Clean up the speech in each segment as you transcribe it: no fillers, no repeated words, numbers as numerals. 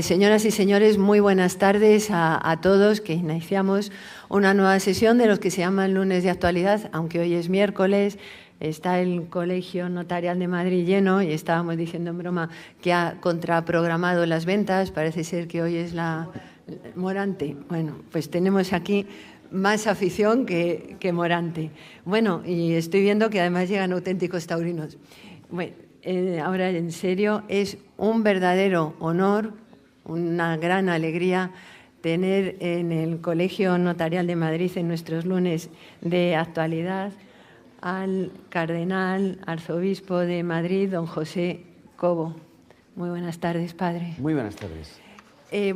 Señoras y señores, muy buenas tardes a todos, que iniciamos una nueva sesión de los que se llaman lunes de actualidad, aunque hoy es miércoles. Está el Colegio Notarial de Madrid lleno y estábamos diciendo en broma que ha contraprogramado las ventas. Parece ser que hoy es la Morante. Bueno, pues tenemos aquí más afición que Morante. Bueno, y estoy viendo que además llegan auténticos taurinos. Bueno, ahora en serio, es un verdadero honor, una gran alegría tener en el Colegio Notarial de Madrid, en nuestros lunes de actualidad, al cardenal arzobispo de Madrid, don José Cobo. Muy buenas tardes, padre. Muy buenas tardes.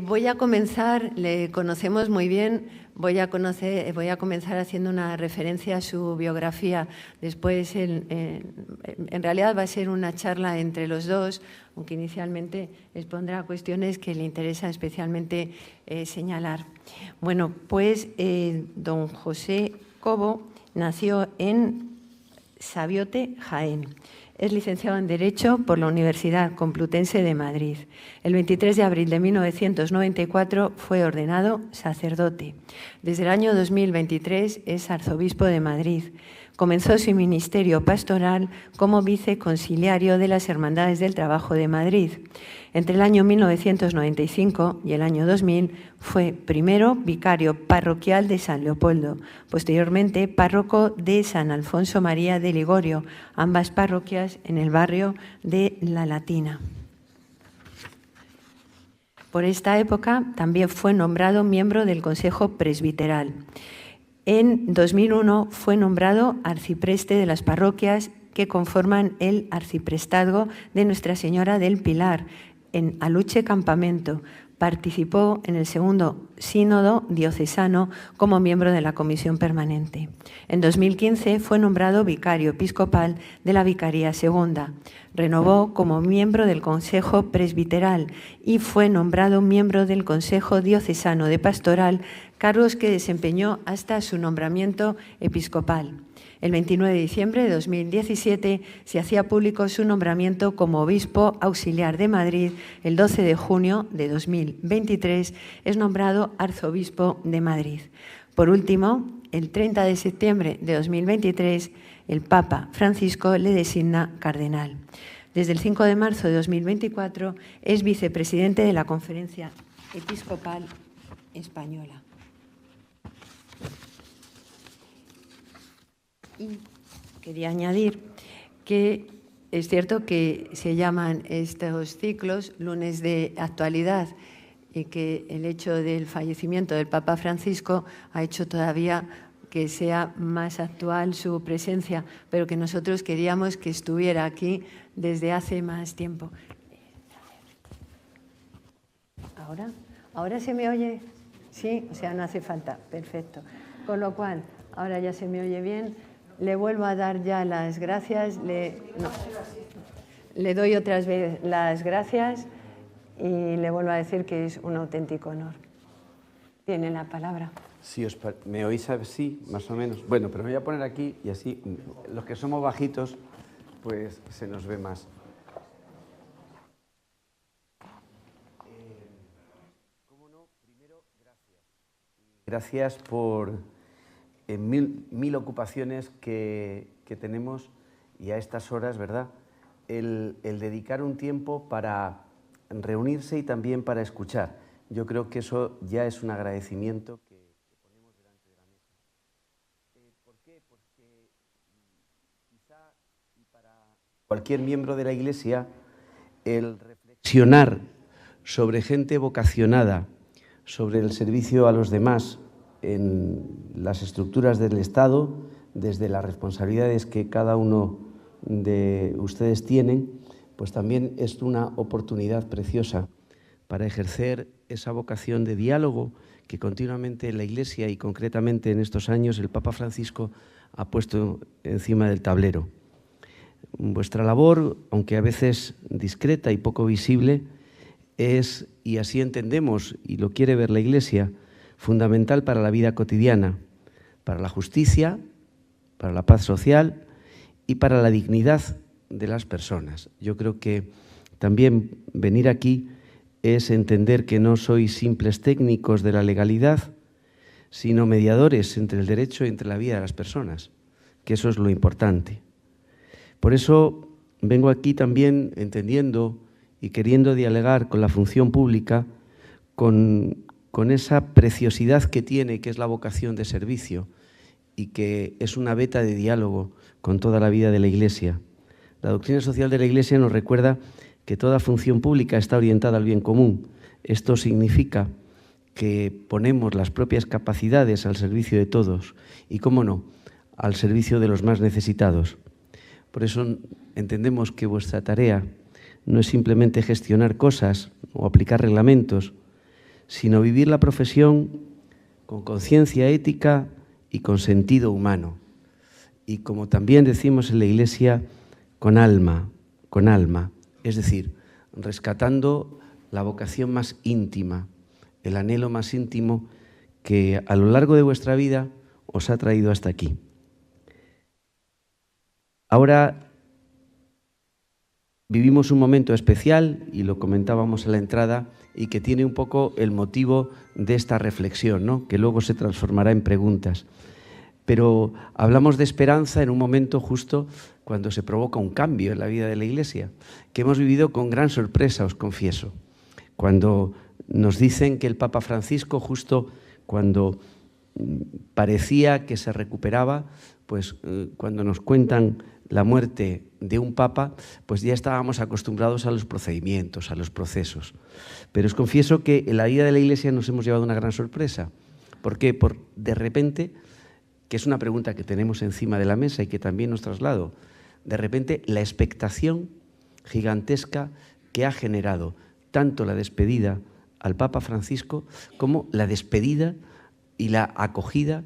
Voy a comenzar, le conocemos muy bien, voy a comenzar haciendo una referencia a su biografía. Después, en realidad, va a ser una charla entre los dos, aunque inicialmente expondrá cuestiones que le interesa especialmente señalar. Bueno, pues don José Cobo nació en Sabiote, Jaén. Es licenciado en Derecho por la Universidad Complutense de Madrid. El 23 de abril de 1994 fue ordenado sacerdote. Desde el año 2023 es arzobispo de Madrid. Comenzó su ministerio pastoral como viceconciliario de las Hermandades del Trabajo de Madrid. Entre el año 1995 y el año 2000 fue primero vicario parroquial de San Leopoldo, posteriormente párroco de San Alfonso María de Ligorio, ambas parroquias en el barrio de La Latina. Por esta época también fue nombrado miembro del Consejo Presbiteral. En 2001 fue nombrado arcipreste de las parroquias que conforman el arciprestazgo de Nuestra Señora del Pilar, en Aluche Campamento. Participó en el segundo sínodo diocesano como miembro de la Comisión Permanente. En 2015 fue nombrado vicario episcopal de la Vicaría Segunda. Renovó como miembro del Consejo Presbiteral y fue nombrado miembro del Consejo Diocesano de Pastoral, cargos que desempeñó hasta su nombramiento episcopal. El 29 de diciembre de 2017 se hacía público su nombramiento como obispo auxiliar de Madrid. El 12 de junio de 2023 es nombrado arzobispo de Madrid. Por último, el 30 de septiembre de 2023, el Papa Francisco le designa cardenal. Desde el 5 de marzo de 2024 es vicepresidente de la Conferencia Episcopal Española. Y quería añadir que es cierto que se llaman estos ciclos lunes de actualidad y que el hecho del fallecimiento del Papa Francisco ha hecho todavía que sea más actual su presencia, pero que nosotros queríamos que estuviera aquí desde hace más tiempo. ¿Ahora se me oye? Sí, o sea, no hace falta. Perfecto. Con lo cual, ahora ya se me oye bien. Le vuelvo a dar ya las gracias. Le doy otras veces las gracias y le vuelvo a decir que es un auténtico honor. Tiene la palabra. Sí, ¿me oís así, más o menos? Bueno, pero me voy a poner aquí y así los que somos bajitos, pues se nos ve más. ¿Cómo no? Primero, gracias. Gracias por mil ocupaciones que tenemos y a estas horas, ¿verdad? El dedicar un tiempo para reunirse y también para escuchar. Yo creo que eso ya es un agradecimiento que ponemos delante de la mesa. ¿Por qué? Porque quizá y para cualquier miembro de la Iglesia el reflexionar sobre gente vocacionada, sobre el servicio a los demás en las estructuras del Estado, desde las responsabilidades que cada uno de ustedes tienen, pues también es una oportunidad preciosa para ejercer esa vocación de diálogo que continuamente la Iglesia y concretamente en estos años el Papa Francisco ha puesto encima del tablero. Vuestra labor, aunque a veces discreta y poco visible, es, y así entendemos y lo quiere ver la Iglesia, fundamental para la vida cotidiana, para la justicia, para la paz social y para la dignidad de las personas. Yo creo que también venir aquí es entender que no sois simples técnicos de la legalidad, sino mediadores entre el derecho y entre la vida de las personas, que eso es lo importante. Por eso vengo aquí también entendiendo y queriendo dialogar con la función pública, con esa preciosidad que tiene, que es la vocación de servicio, y que es una veta de diálogo con toda la vida de la Iglesia. La doctrina social de la Iglesia nos recuerda que toda función pública está orientada al bien común. Esto significa que ponemos las propias capacidades al servicio de todos y, cómo no, al servicio de los más necesitados. Por eso entendemos que vuestra tarea no es simplemente gestionar cosas o aplicar reglamentos, sino vivir la profesión con conciencia ética y con sentido humano. Y como también decimos en la Iglesia, con alma, es decir, rescatando la vocación más íntima, el anhelo más íntimo que a lo largo de vuestra vida os ha traído hasta aquí. Ahora vivimos un momento especial, y lo comentábamos en la entrada, y que tiene un poco el motivo de esta reflexión, ¿no?, que luego se transformará en preguntas. Pero hablamos de esperanza en un momento justo cuando se provoca un cambio en la vida de la Iglesia, que hemos vivido con gran sorpresa, os confieso. Cuando nos dicen que el Papa Francisco, justo cuando parecía que se recuperaba, pues cuando nos cuentan la muerte de un papa, pues ya estábamos acostumbrados a los procedimientos, a los procesos. Pero os confieso que en la vida de la Iglesia nos hemos llevado una gran sorpresa. ¿Por qué? De repente, que es una pregunta que tenemos encima de la mesa y que también nos traslado, de repente la expectación gigantesca que ha generado tanto la despedida al Papa Francisco como la despedida y la acogida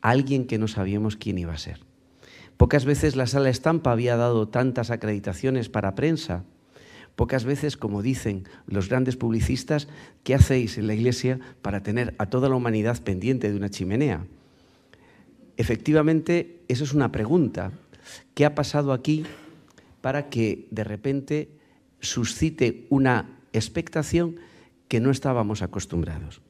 a alguien que no sabíamos quién iba a ser. Pocas veces la Sala Estampa había dado tantas acreditaciones para prensa. Pocas veces, como dicen los grandes publicistas, ¿qué hacéis en la Iglesia para tener a toda la humanidad pendiente de una chimenea? Efectivamente, eso es una pregunta. ¿Qué ha pasado aquí para que de repente suscite una expectación que no estábamos acostumbrados?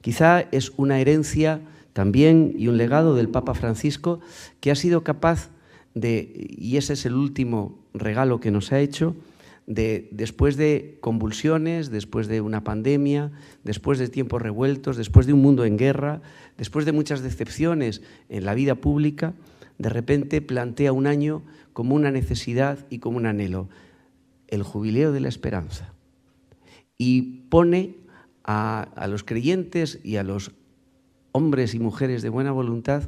Quizá es una herencia también y un legado del Papa Francisco, que ha sido capaz de, y ese es el último regalo que nos ha hecho, después de convulsiones, después de una pandemia, después de tiempos revueltos, después de un mundo en guerra, después de muchas decepciones en la vida pública, de repente plantea un año como una necesidad y como un anhelo, el jubileo de la esperanza. Y pone a los creyentes y a los hombres y mujeres de buena voluntad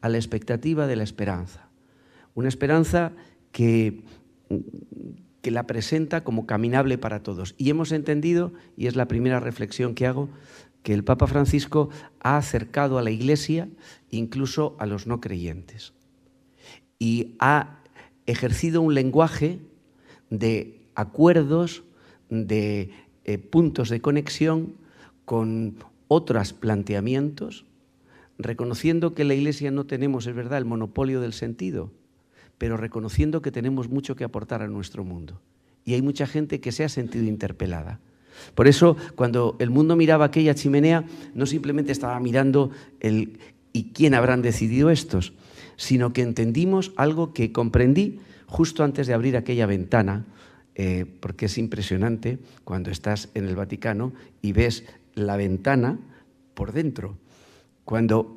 a la expectativa de la esperanza. Una esperanza que la presenta como caminable para todos. Y hemos entendido, y es la primera reflexión que hago, que el Papa Francisco ha acercado a la Iglesia incluso a los no creyentes. Y ha ejercido un lenguaje de acuerdos, de puntos de conexión con otros planteamientos, reconociendo que en la Iglesia no tenemos, es verdad, el monopolio del sentido, pero reconociendo que tenemos mucho que aportar a nuestro mundo. Y hay mucha gente que se ha sentido interpelada. Por eso, cuando el mundo miraba aquella chimenea, no simplemente estaba mirando ¿y quién habrán decidido estos?, sino que entendimos algo que comprendí justo antes de abrir aquella ventana, porque es impresionante cuando estás en el Vaticano y ves la ventana por dentro. Cuando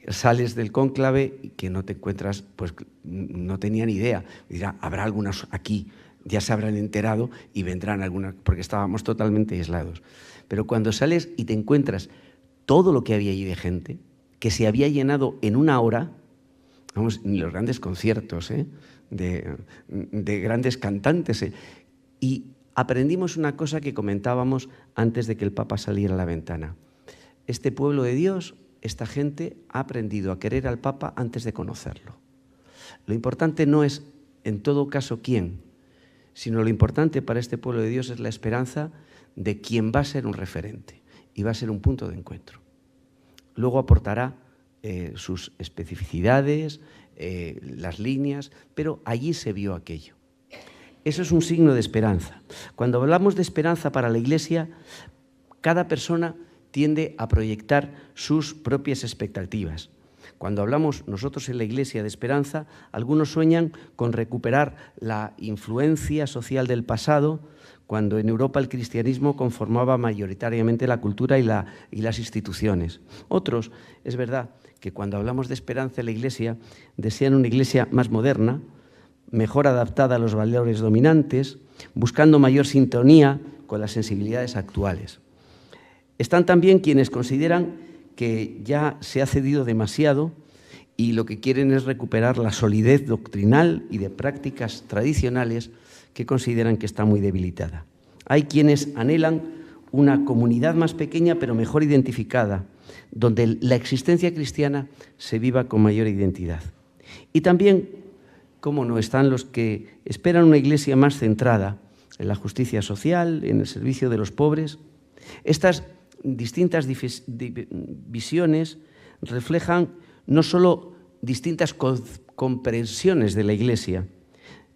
sales del cónclave y que no te encuentras, pues no tenía ni idea. Dirá, habrá algunas aquí, ya se habrán enterado y vendrán algunas, porque estábamos totalmente aislados. Pero cuando sales y te encuentras todo lo que había allí de gente, que se había llenado en una hora, vamos, ni los grandes conciertos, de grandes cantantes, y aprendimos una cosa que comentábamos antes de que el Papa saliera a la ventana. Este pueblo de Dios, esta gente ha aprendido a querer al Papa antes de conocerlo. Lo importante no es, en todo caso, quién, sino lo importante para este pueblo de Dios es la esperanza de quien va a ser un referente y va a ser un punto de encuentro. Luego aportará sus especificidades, las líneas, pero allí se vio aquello. Eso es un signo de esperanza. Cuando hablamos de esperanza para la Iglesia, cada persona tiende a proyectar sus propias expectativas. Cuando hablamos nosotros en la Iglesia de esperanza, algunos sueñan con recuperar la influencia social del pasado, cuando en Europa el cristianismo conformaba mayoritariamente la cultura y las instituciones. Otros, es verdad, que cuando hablamos de esperanza en la Iglesia, desean una Iglesia más moderna, mejor adaptada a los valores dominantes, buscando mayor sintonía con las sensibilidades actuales. Están también quienes consideran que ya se ha cedido demasiado y lo que quieren es recuperar la solidez doctrinal y de prácticas tradicionales que consideran que está muy debilitada. Hay quienes anhelan una comunidad más pequeña pero mejor identificada, donde la existencia cristiana se viva con mayor identidad. Y también, cómo no, están los que esperan una Iglesia más centrada en la justicia social, en el servicio de los pobres. Estas distintas visiones reflejan no solo distintas comprensiones de la Iglesia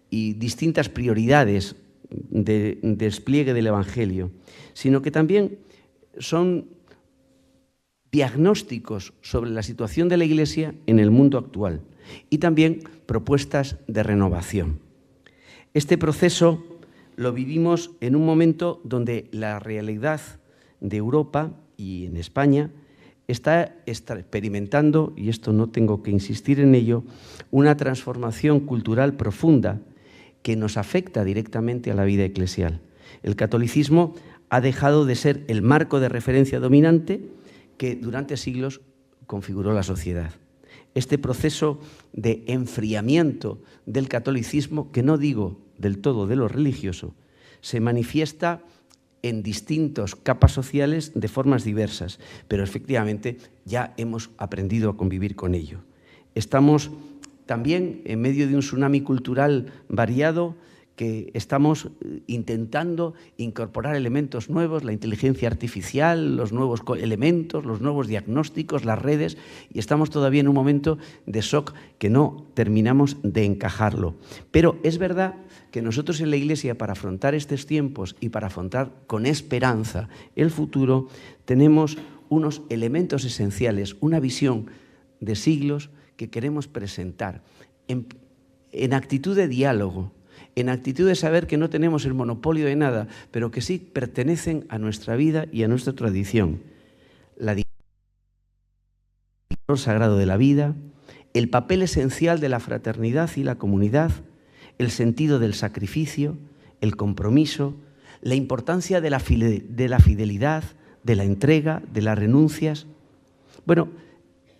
y distintas prioridades de despliegue del Evangelio, sino que también son diagnósticos sobre la situación de la Iglesia en el mundo actual y también propuestas de renovación. Este proceso lo vivimos en un momento donde la realidad de Europa y en España está experimentando, y esto no tengo que insistir en ello, una transformación cultural profunda que nos afecta directamente a la vida eclesial. El catolicismo ha dejado de ser el marco de referencia dominante que durante siglos configuró la sociedad. Este proceso de enfriamiento del catolicismo, que no digo del todo de lo religioso, se manifiesta en distintas capas sociales de formas diversas, pero efectivamente ya hemos aprendido a convivir con ello. Estamos también en medio de un tsunami cultural variado que estamos intentando incorporar elementos nuevos, la inteligencia artificial, los nuevos elementos, los nuevos diagnósticos, las redes, y estamos todavía en un momento de shock que no terminamos de encajarlo. Pero es verdad que nosotros en la Iglesia, para afrontar estos tiempos y para afrontar con esperanza el futuro, tenemos unos elementos esenciales, una visión de siglos que queremos presentar en actitud de diálogo, en actitud de saber que no tenemos el monopolio de nada, pero que sí pertenecen a nuestra vida y a nuestra tradición. El valor sagrado de la vida, el papel esencial de la fraternidad y la comunidad, el sentido del sacrificio, el compromiso, la importancia de la fidelidad, de la entrega, de las renuncias. Bueno,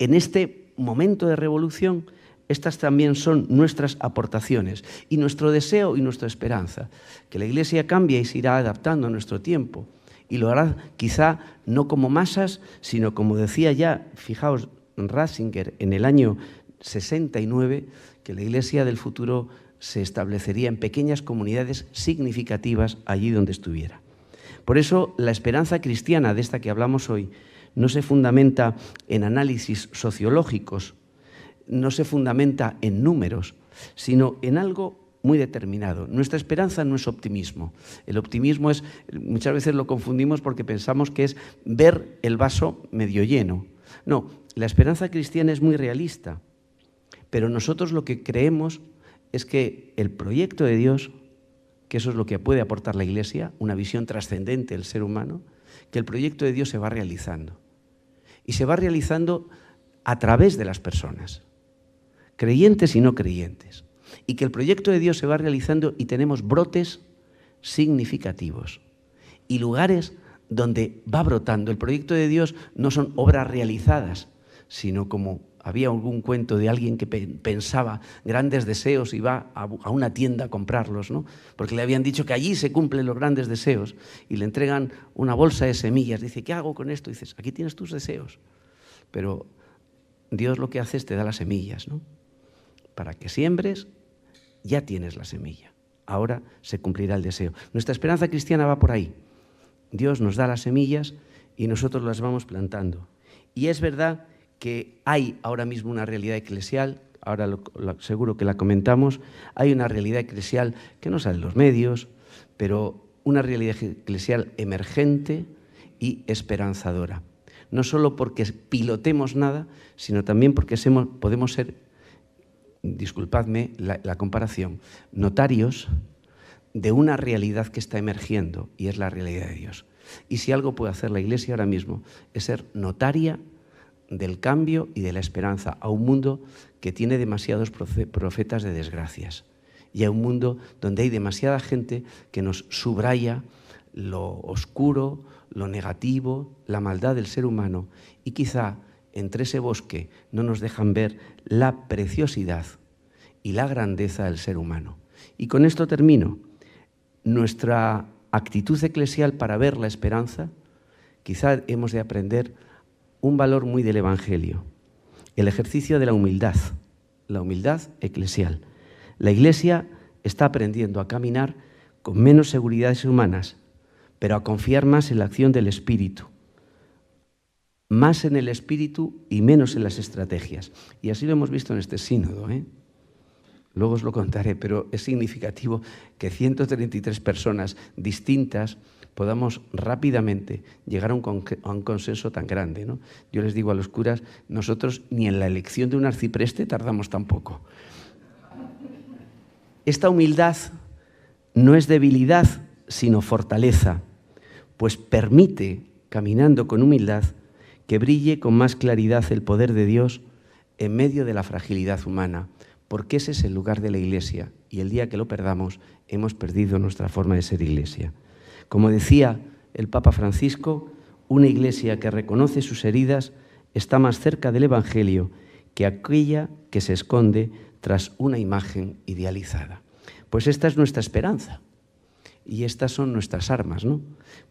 en este momento de revolución, estas también son nuestras aportaciones y nuestro deseo y nuestra esperanza, que la Iglesia cambie y se irá adaptando a nuestro tiempo y lo hará quizá no como masas, sino como decía ya, fijaos, Ratzinger en el año 69, que la Iglesia del futuro se establecería en pequeñas comunidades significativas allí donde estuviera. Por eso la esperanza cristiana de esta que hablamos hoy no se fundamenta en análisis sociológicos, no se fundamenta en números, sino en algo muy determinado. Nuestra esperanza no es optimismo. El optimismo es, muchas veces lo confundimos porque pensamos que es ver el vaso medio lleno. No, la esperanza cristiana es muy realista, pero nosotros lo que creemos es que el proyecto de Dios, que eso es lo que puede aportar la Iglesia, una visión trascendente del ser humano, que el proyecto de Dios se va realizando. Y se va realizando a través de las personas, creyentes y no creyentes. Y que el proyecto de Dios se va realizando y tenemos brotes significativos y lugares donde va brotando. El proyecto de Dios no son obras realizadas, sino como había algún cuento de alguien que pensaba grandes deseos y va a una tienda a comprarlos, ¿no? Porque le habían dicho que allí se cumplen los grandes deseos y le entregan una bolsa de semillas. Dice, ¿qué hago con esto? Y dices, aquí tienes tus deseos. Pero Dios lo que hace es te da las semillas, ¿no? Para que siembres, ya tienes la semilla. Ahora se cumplirá el deseo. Nuestra esperanza cristiana va por ahí. Dios nos da las semillas y nosotros las vamos plantando. Y es verdad que hay ahora mismo una realidad eclesial, ahora seguro que la comentamos, hay una realidad eclesial que no sale en los medios, pero una realidad eclesial emergente y esperanzadora. No solo porque pilotemos nada, sino también porque podemos ser, disculpadme la comparación, notarios de una realidad que está emergiendo, y es la realidad de Dios. Y si algo puede hacer la Iglesia ahora mismo es ser notaria del cambio y de la esperanza a un mundo que tiene demasiados profetas de desgracias y a un mundo donde hay demasiada gente que nos subraya lo oscuro, lo negativo, la maldad del ser humano, y quizá entre ese bosque no nos dejan ver la preciosidad y la grandeza del ser humano. Y con esto termino. Nuestra actitud eclesial para ver la esperanza, quizá hemos de aprender un valor muy del Evangelio, el ejercicio de la humildad eclesial. La Iglesia está aprendiendo a caminar con menos seguridades humanas, pero a confiar más en la acción del Espíritu, más en el Espíritu y menos en las estrategias. Y así lo hemos visto en este sínodo, Luego os lo contaré, pero es significativo que 133 personas distintas podamos rápidamente llegar a un consenso tan grande, ¿no? Yo les digo a los curas, nosotros ni en la elección de un arcipreste tardamos tan poco. Esta humildad no es debilidad, sino fortaleza, pues permite, caminando con humildad, que brille con más claridad el poder de Dios en medio de la fragilidad humana, porque ese es el lugar de la Iglesia, y el día que lo perdamos, hemos perdido nuestra forma de ser Iglesia. Como decía el Papa Francisco, una Iglesia que reconoce sus heridas está más cerca del Evangelio que aquella que se esconde tras una imagen idealizada. Pues esta es nuestra esperanza y estas son nuestras armas, ¿no?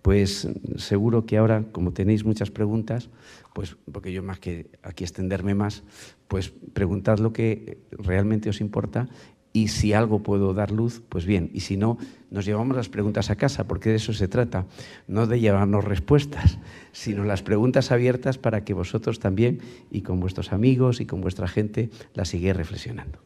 Pues seguro que ahora, como tenéis muchas preguntas, pues porque yo más que aquí extenderme más, pues preguntad lo que realmente os importa, y si algo puedo dar luz, pues bien, y si no, nos llevamos las preguntas a casa, porque de eso se trata, no de llevarnos respuestas, sino las preguntas abiertas para que vosotros también, y con vuestros amigos y con vuestra gente, las sigáis reflexionando.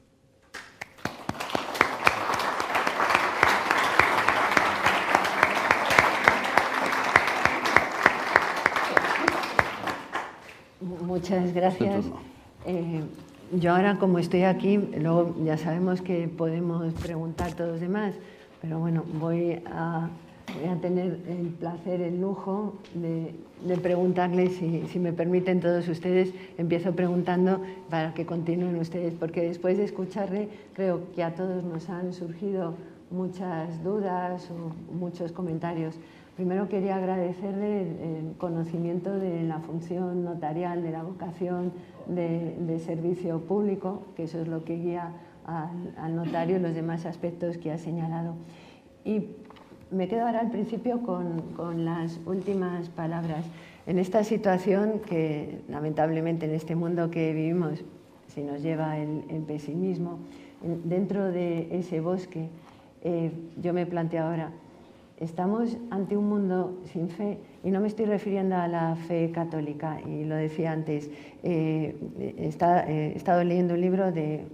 Muchas gracias. Yo ahora, como estoy aquí, luego ya sabemos que podemos preguntar todos los demás, pero bueno, voy a tener el placer, el lujo de preguntarles, si me permiten todos ustedes, empiezo preguntando para que continúen ustedes, porque después de escucharle creo que a todos nos han surgido muchas dudas o muchos comentarios. Primero quería agradecerle el conocimiento de la función notarial, de la vocación de servicio público, que eso es lo que guía al notario y los demás aspectos que ha señalado. Y me quedo ahora al principio con las últimas palabras. En esta situación que lamentablemente en este mundo que vivimos si nos lleva el pesimismo, dentro de ese bosque yo me planteo ahora, estamos ante un mundo sin fe, y no me estoy refiriendo a la fe católica, y lo decía antes. He estado leyendo un libro de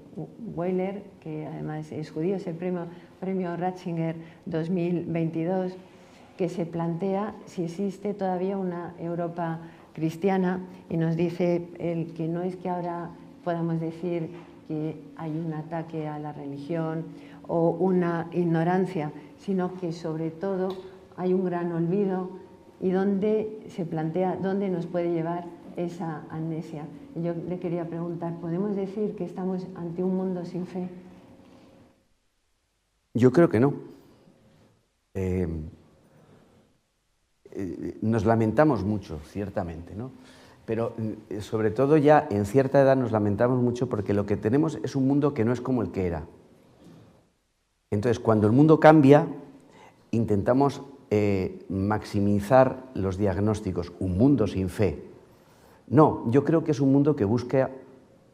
Weiler, que además es judío, es el premio Ratzinger 2022, que se plantea si existe todavía una Europa cristiana, y nos dice que no es que ahora podamos decir que hay un ataque a la religión o una ignorancia, sino que sobre todo hay un gran olvido, y donde se plantea dónde nos puede llevar esa amnesia. Y yo le quería preguntar, ¿podemos decir que estamos ante un mundo sin fe? Yo creo que no. Nos lamentamos mucho, ciertamente, ¿no? Pero sobre todo ya en cierta edad nos lamentamos mucho porque lo que tenemos es un mundo que no es como el que era. Entonces, cuando el mundo cambia, intentamos maximizar los diagnósticos. Un mundo sin fe. No, yo creo que es un mundo que busca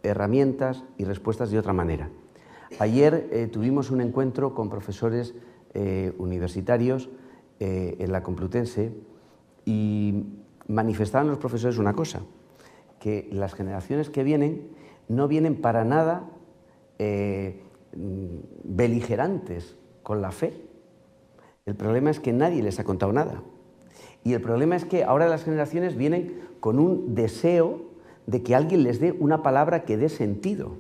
herramientas y respuestas de otra manera. Ayer tuvimos un encuentro con profesores universitarios en la Complutense, y manifestaban los profesores una cosa, que las generaciones que vienen no vienen para nada beligerantes con la fe. El problema es que nadie les ha contado nada. Y el problema es que ahora las generaciones vienen con un deseo de que alguien les dé una palabra que dé sentido.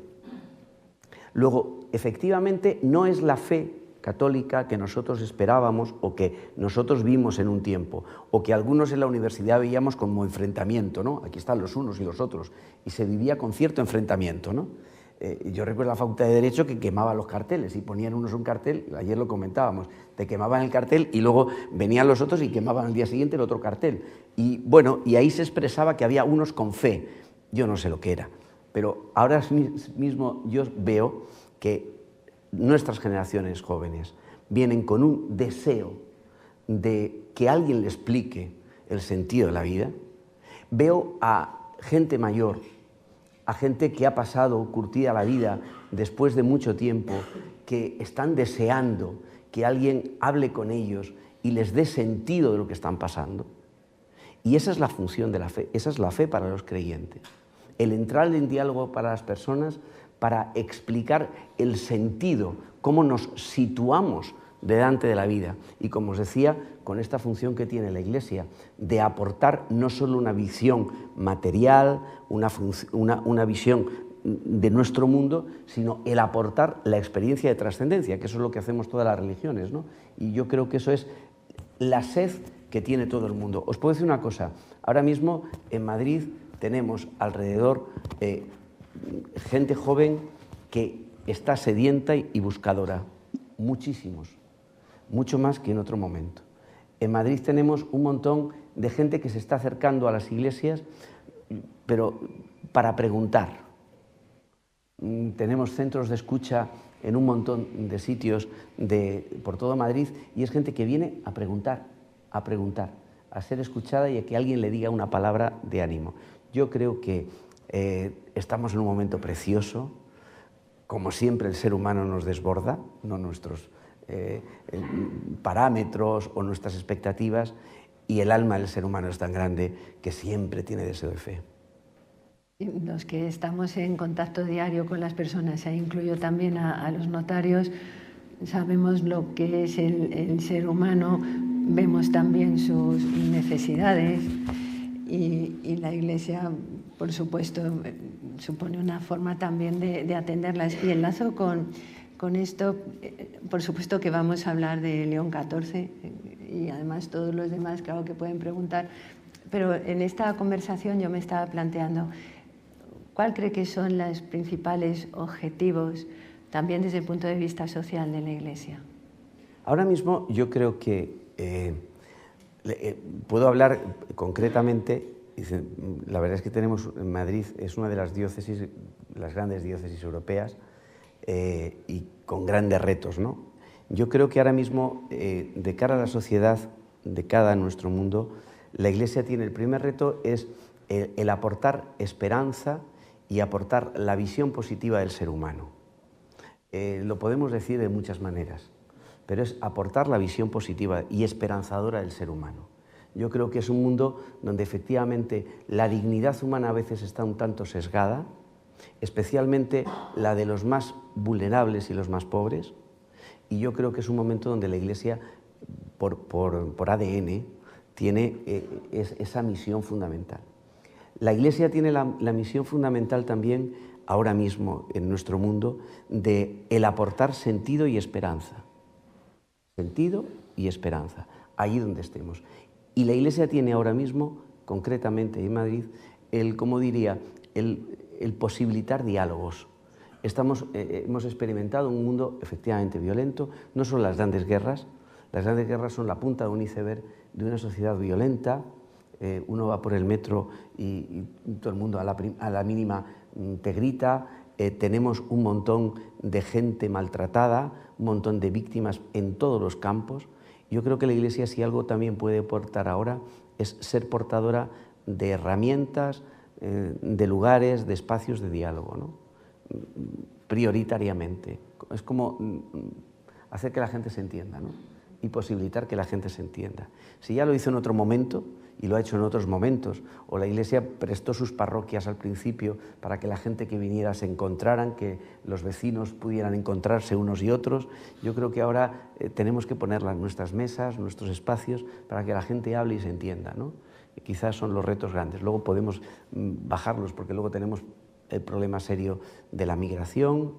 Luego, efectivamente, no es la fe católica que nosotros esperábamos o que nosotros vimos en un tiempo, o que algunos en la universidad veíamos como enfrentamiento, ¿no? Aquí están los unos y los otros, y se vivía con cierto enfrentamiento, ¿no? Yo recuerdo la Facultad de Derecho que quemaba los carteles y ponían unos un cartel, ayer lo comentábamos, te quemaban el cartel y luego venían los otros y quemaban al día siguiente el otro cartel. Y bueno, y ahí se expresaba que había unos con fe, yo no sé lo que era, pero ahora mismo yo veo que nuestras generaciones jóvenes vienen con un deseo de que alguien le explique el sentido de la vida. Veo a gente mayor, a gente que ha pasado curtida la vida después de mucho tiempo, que están deseando que alguien hable con ellos y les dé sentido de lo que están pasando. Y esa es la función de la fe, esa es la fe para los creyentes. El entrar en diálogo para las personas, para explicar el sentido, cómo nos situamos delante de la vida. Y como os decía, con esta función que tiene la Iglesia, de aportar no solo una visión material, una visión de nuestro mundo, sino el aportar la experiencia de trascendencia, que eso es lo que hacemos todas las religiones, ¿no? Y yo creo que eso es la sed que tiene todo el mundo. Os puedo decir una cosa, ahora mismo en Madrid tenemos alrededor gente joven que está sedienta y buscadora, muchísimos, mucho más que en otro momento. En Madrid tenemos un montón de gente que se está acercando a las iglesias, pero para preguntar. Tenemos centros de escucha en un montón de sitios por todo Madrid y es gente que viene a preguntar, a ser escuchada y a que alguien le diga una palabra de ánimo. Yo creo que estamos en un momento precioso. Como siempre, el ser humano nos desborda, no nuestros parámetros o nuestras expectativas, y el alma del ser humano es tan grande que siempre tiene deseo de fe. Los que estamos en contacto diario con las personas, e incluyo también a los notarios, sabemos lo que es el ser humano, vemos también sus necesidades y la Iglesia, por supuesto, supone una forma también de atenderlas. Y enlazo con esto, por supuesto que vamos a hablar de León XIV y además todos los demás, claro que pueden preguntar, pero en esta conversación yo me estaba planteando, ¿cuál cree que son los principales objetivos también desde el punto de vista social de la Iglesia? Ahora mismo yo creo que puedo hablar concretamente. La verdad es que tenemos en Madrid, es una de las diócesis, las grandes diócesis europeas, y con grandes retos, ¿no? Yo creo que ahora mismo, de cara a la sociedad, de cara a nuestro mundo, la Iglesia tiene el primer reto, es el aportar esperanza y aportar la visión positiva del ser humano. Lo podemos decir de muchas maneras, pero es aportar la visión positiva y esperanzadora del ser humano. Yo creo que es un mundo donde efectivamente la dignidad humana a veces está un tanto sesgada, especialmente la de los más vulnerables y los más pobres, y yo creo que es un momento donde la Iglesia, por ADN, tiene esa misión fundamental. La Iglesia tiene la misión fundamental también, ahora mismo en nuestro mundo, de el aportar sentido y esperanza. Sentido y esperanza, allí donde estemos. Y la Iglesia tiene ahora mismo, concretamente en Madrid, el posibilitar diálogos. Hemos experimentado un mundo efectivamente violento, no son las grandes guerras son la punta de un iceberg de una sociedad violenta. Uno va por el metro y todo el mundo a la mínima te grita. Tenemos un montón de gente maltratada, un montón de víctimas en todos los campos. Yo creo que la Iglesia, si algo también puede aportar ahora, es ser portadora de herramientas, de lugares, de espacios de diálogo, ¿no? Prioritariamente. Es como hacer que la gente se entienda, ¿no? y posibilitar que la gente se entienda. Si ya lo hizo en otro momento y lo ha hecho en otros momentos, o la Iglesia prestó sus parroquias al principio para que la gente que viniera se encontraran, que los vecinos pudieran encontrarse unos y otros, yo creo que ahora tenemos que ponerlas en nuestras mesas, nuestros espacios, para que la gente hable y se entienda, ¿no? Y quizás son los retos grandes. Luego podemos bajarlos, porque luego tenemos el problema serio de la migración,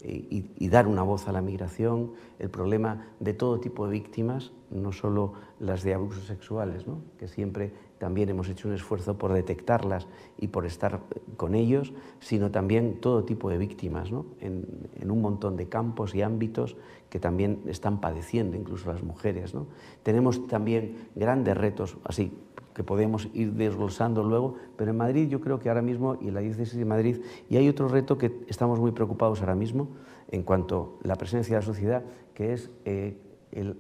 y dar una voz a la migración, el problema de todo tipo de víctimas, no solo las de abusos sexuales, ¿no? Que siempre también hemos hecho un esfuerzo por detectarlas y por estar con ellos, sino también todo tipo de víctimas, ¿no? En un montón de campos y ámbitos que también están padeciendo, incluso las mujeres, ¿no? Tenemos también grandes retos, así que podemos ir desglosando luego, pero en Madrid yo creo que ahora mismo, y en la diócesis de Madrid, y hay otro reto que estamos muy preocupados ahora mismo en cuanto a la presencia de la sociedad, que es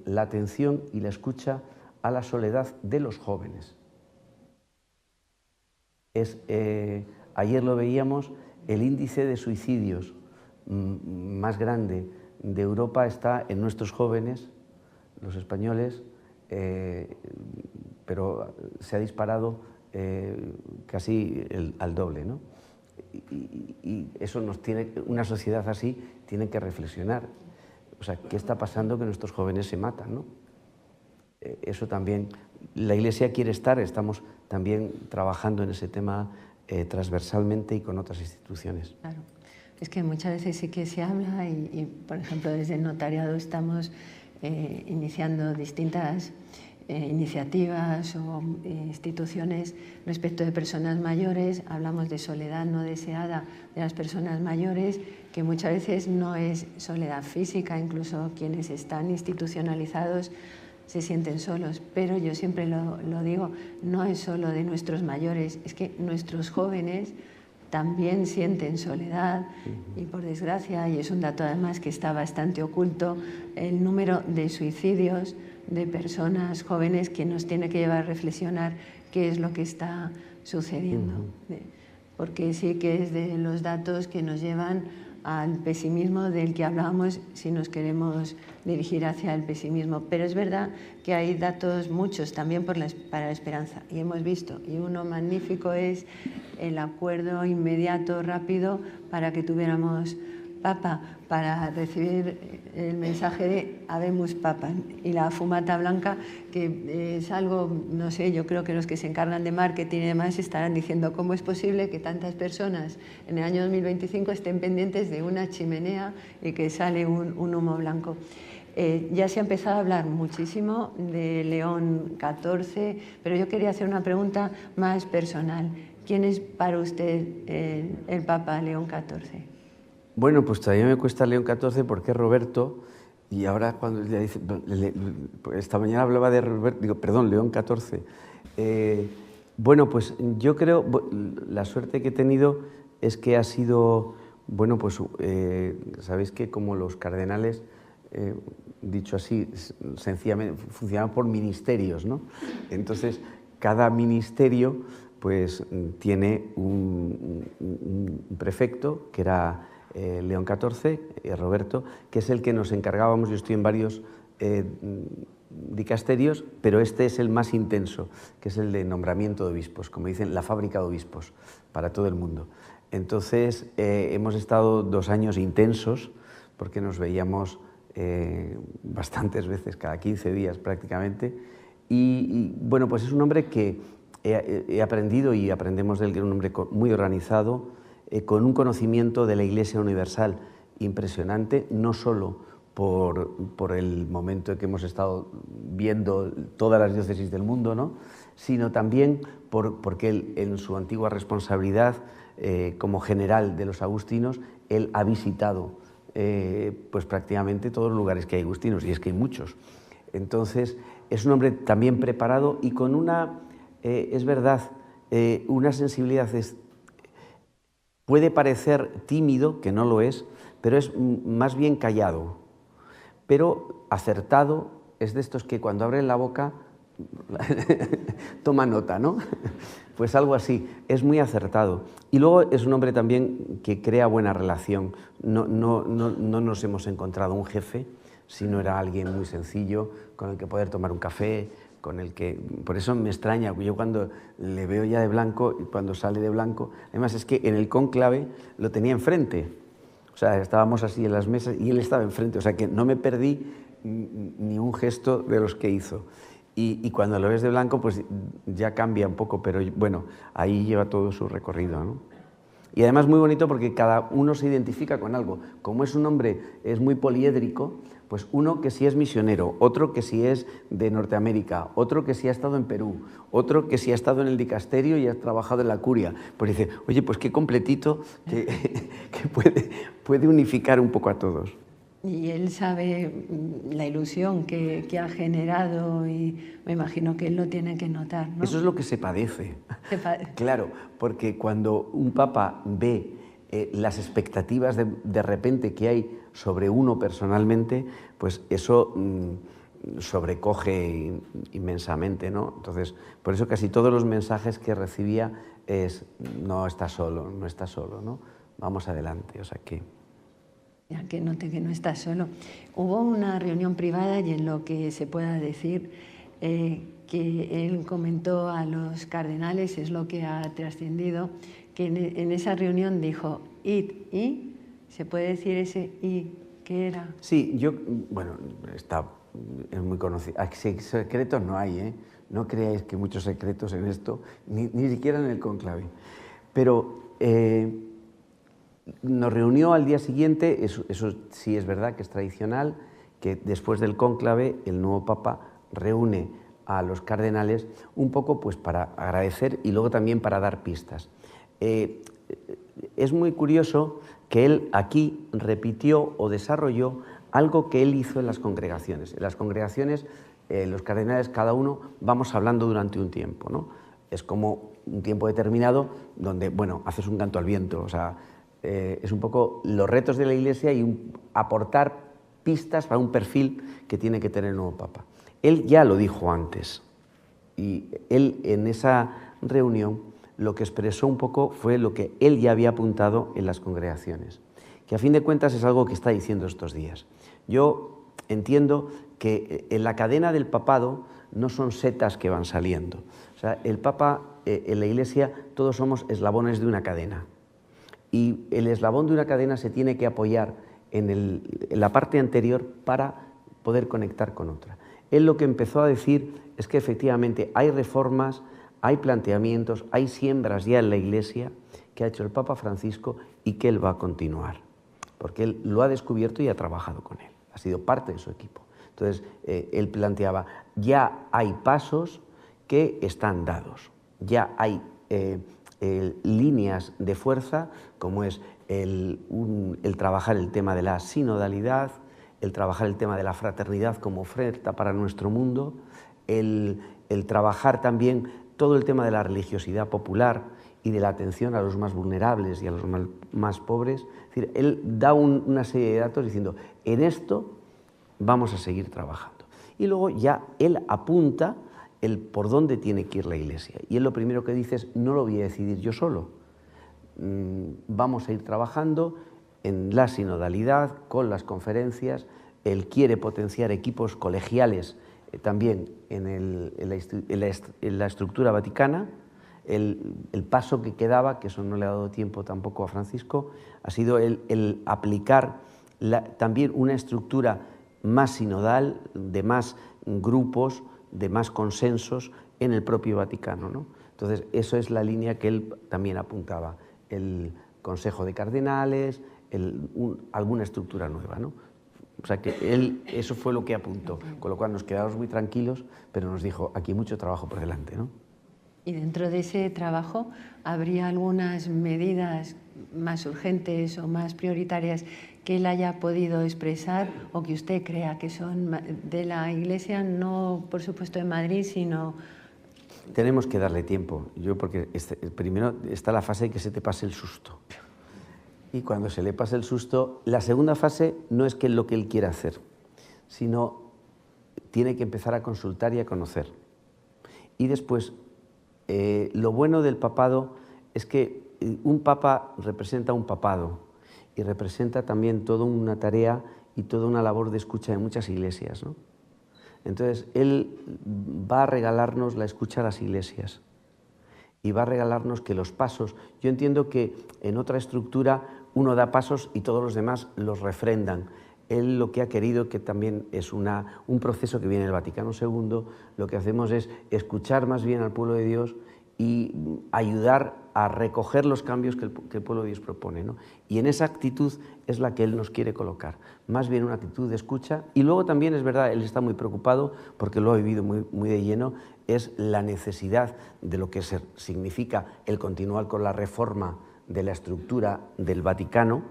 la atención y la escucha a la soledad de los jóvenes. Ayer lo veíamos, el índice de suicidios más grande de Europa está en nuestros jóvenes, los españoles, pero se ha disparado casi al doble, ¿no? Y eso una sociedad así tiene que reflexionar. O sea, ¿qué está pasando que nuestros jóvenes se matan, ¿no? Eso también, la Iglesia quiere estar, estamos también trabajando en ese tema transversalmente y con otras instituciones. Claro. Es que muchas veces sí que se habla y por ejemplo, desde el notariado estamos iniciando distintas iniciativas o instituciones respecto de personas mayores. Hablamos de soledad no deseada de las personas mayores, que muchas veces no es soledad física, incluso quienes están institucionalizados se sienten solos, pero yo siempre lo digo, no es solo de nuestros mayores, es que nuestros jóvenes también sienten soledad y por desgracia, y es un dato además que está bastante oculto, el número de suicidios de personas jóvenes que nos tiene que llevar a reflexionar qué es lo que está sucediendo. Porque sí que es de los datos que nos llevan al pesimismo del que hablábamos si nos queremos dirigir hacia el pesimismo. Pero es verdad que hay datos muchos también para la esperanza, y hemos visto, y uno magnífico es el acuerdo inmediato, rápido, para que tuviéramos Papa, para recibir el mensaje de Habemus Papa, y la fumata blanca, que es algo, no sé, yo creo que los que se encargan de marketing y demás estarán diciendo cómo es posible que tantas personas en el año 2025 estén pendientes de una chimenea y que sale un humo blanco. Ya se ha empezado a hablar muchísimo de León XIV, pero yo quería hacer una pregunta más personal. ¿Quién es para usted el Papa León XIV? Bueno, pues todavía me cuesta León XIV porque es Roberto, y ahora cuando le dice, esta mañana hablaba de Roberto, digo, perdón, León XIV. Bueno, pues yo creo, la suerte que he tenido es que ha sido, bueno, pues sabéis que como los cardenales, dicho así, sencillamente funcionaban por ministerios, ¿no? Entonces, cada ministerio pues tiene un prefecto, que era León XIV, Roberto, que es el que nos encargábamos. Yo estoy en varios dicasterios, pero este es el más intenso, que es el de nombramiento de obispos, como dicen, la fábrica de obispos para todo el mundo. Entonces, hemos estado 2 años intensos, porque nos veíamos bastantes veces, cada 15 días prácticamente, y bueno, pues es un hombre que he aprendido, y aprendemos de él, que es un hombre muy organizado, con un conocimiento de la Iglesia universal impresionante, no solo por el momento en que hemos estado viendo todas las diócesis del mundo, ¿no?, sino también porque él, en su antigua responsabilidad como general de los agustinos, él ha visitado pues prácticamente todos los lugares que hay agustinos, y es que hay muchos. Entonces, es un hombre también preparado y con una, es verdad, una sensibilidad. Puede parecer tímido, que no lo es, pero es más bien callado, pero acertado. Es de estos que cuando abren la boca toma nota, ¿no? Pues algo así, es muy acertado. Y luego es un hombre también que crea buena relación. No nos hemos encontrado un jefe, sino era alguien muy sencillo, con el que poder tomar un café, con el que... Por eso me extraña, yo cuando le veo ya de blanco, y cuando sale de blanco, además es que en el cónclave lo tenía enfrente, o sea, estábamos así en las mesas y él estaba enfrente, o sea que no me perdí ni un gesto de los que hizo. Y cuando lo ves de blanco, pues ya cambia un poco, pero bueno, ahí lleva todo su recorrido, ¿no? Y además muy bonito porque cada uno se identifica con algo. Como es un hombre, es muy poliédrico, pues uno que sí es misionero, otro que sí es de Norteamérica, otro que sí ha estado en Perú, otro que sí ha estado en el dicasterio y ha trabajado en la curia. Pues dice, oye, pues qué completito que puede unificar un poco a todos. Y él sabe la ilusión que ha generado y me imagino que él lo tiene que notar, ¿no? Eso es lo que se padece. Claro, porque cuando un papa ve las expectativas de repente que hay sobre uno personalmente, pues eso sobrecoge inmensamente, ¿no? Entonces, por eso casi todos los mensajes que recibía es no estás solo, no estás solo, ¿no? Vamos adelante, o sea que... Ya que note que no estás solo. Hubo una reunión privada y en lo que se pueda decir que él comentó a los cardenales, es lo que ha trascendido, que en esa reunión dijo id y, ¿se puede decir ese y qué era? Sí, bueno, es muy conocido. Secretos no hay, ¿eh? No creáis que muchos secretos en esto, ni siquiera en el cónclave. Pero... nos reunió al día siguiente, eso sí es verdad que es tradicional, que después del cónclave el nuevo Papa reúne a los cardenales un poco pues para agradecer y luego también para dar pistas. Es muy curioso que él aquí repitió o desarrolló algo que él hizo en las congregaciones. En las congregaciones los cardenales cada uno vamos hablando durante un tiempo, ¿no? Es como un tiempo determinado donde, bueno, haces un canto al viento, o sea, es un poco los retos de la Iglesia y aportar pistas para un perfil que tiene que tener el nuevo Papa. Él ya lo dijo antes y él en esa reunión lo que expresó un poco fue lo que él ya había apuntado en las congregaciones, que a fin de cuentas es algo que está diciendo estos días. Yo entiendo que en la cadena del papado no son setas que van saliendo. O sea, el Papa, en la Iglesia, todos somos eslabones de una cadena. Y el eslabón de una cadena se tiene que apoyar en la parte anterior para poder conectar con otra. Él lo que empezó a decir es que efectivamente hay reformas, hay planteamientos, hay siembras ya en la Iglesia que ha hecho el Papa Francisco y que él va a continuar, porque él lo ha descubierto y ha trabajado con él, ha sido parte de su equipo. Entonces, él planteaba, ya hay pasos que están dados, ya hay líneas de fuerza, como es el trabajar el tema de la sinodalidad, el trabajar el tema de la fraternidad como oferta para nuestro mundo, el trabajar también todo el tema de la religiosidad popular y de la atención a los más vulnerables y a los más pobres. Es decir, él da una serie de datos diciendo, en esto vamos a seguir trabajando. Y luego ya él apunta el por dónde tiene que ir la Iglesia. Y él lo primero que dice es, no lo voy a decidir yo solo. Vamos a ir trabajando en la sinodalidad, con las conferencias. Él quiere potenciar equipos colegiales también en la estructura vaticana. El paso que quedaba, que eso no le ha dado tiempo tampoco a Francisco, ha sido el aplicar también una estructura más sinodal, de más grupos, de más consensos en el propio Vaticano, ¿no? Entonces, eso es la línea que él también apuntaba, el Consejo de Cardenales, alguna estructura nueva, ¿no? O sea que eso fue lo que apuntó, con lo cual nos quedamos muy tranquilos, pero nos dijo, aquí hay mucho trabajo por delante, ¿no? Y dentro de ese trabajo, ¿habría algunas medidas más urgentes o más prioritarias que él haya podido expresar o que usted crea que son de la Iglesia, no por supuesto de Madrid, sino... Tenemos que darle tiempo, porque primero está la fase de que se te pase el susto. Y cuando se le pasa el susto, la segunda fase no es que lo que él quiera hacer, sino tiene que empezar a consultar y a conocer. Y después, lo bueno del papado es que un papa representa un papado y representa también toda una tarea y toda una labor de escucha de muchas iglesias, ¿no? Entonces, él va a regalarnos la escucha a las iglesias y va a regalarnos que los pasos, yo entiendo que en otra estructura uno da pasos y todos los demás los refrendan. Él lo que ha querido, que también es un proceso que viene del Vaticano II, lo que hacemos es escuchar más bien al pueblo de Dios y ayudar a recoger los cambios que el pueblo de Dios propone, ¿no? Y en esa actitud es la que Él nos quiere colocar, más bien una actitud de escucha. Y luego también es verdad, Él está muy preocupado, porque lo ha vivido muy de lleno, es la necesidad de lo que significa el continuar con la reforma de la estructura del Vaticano,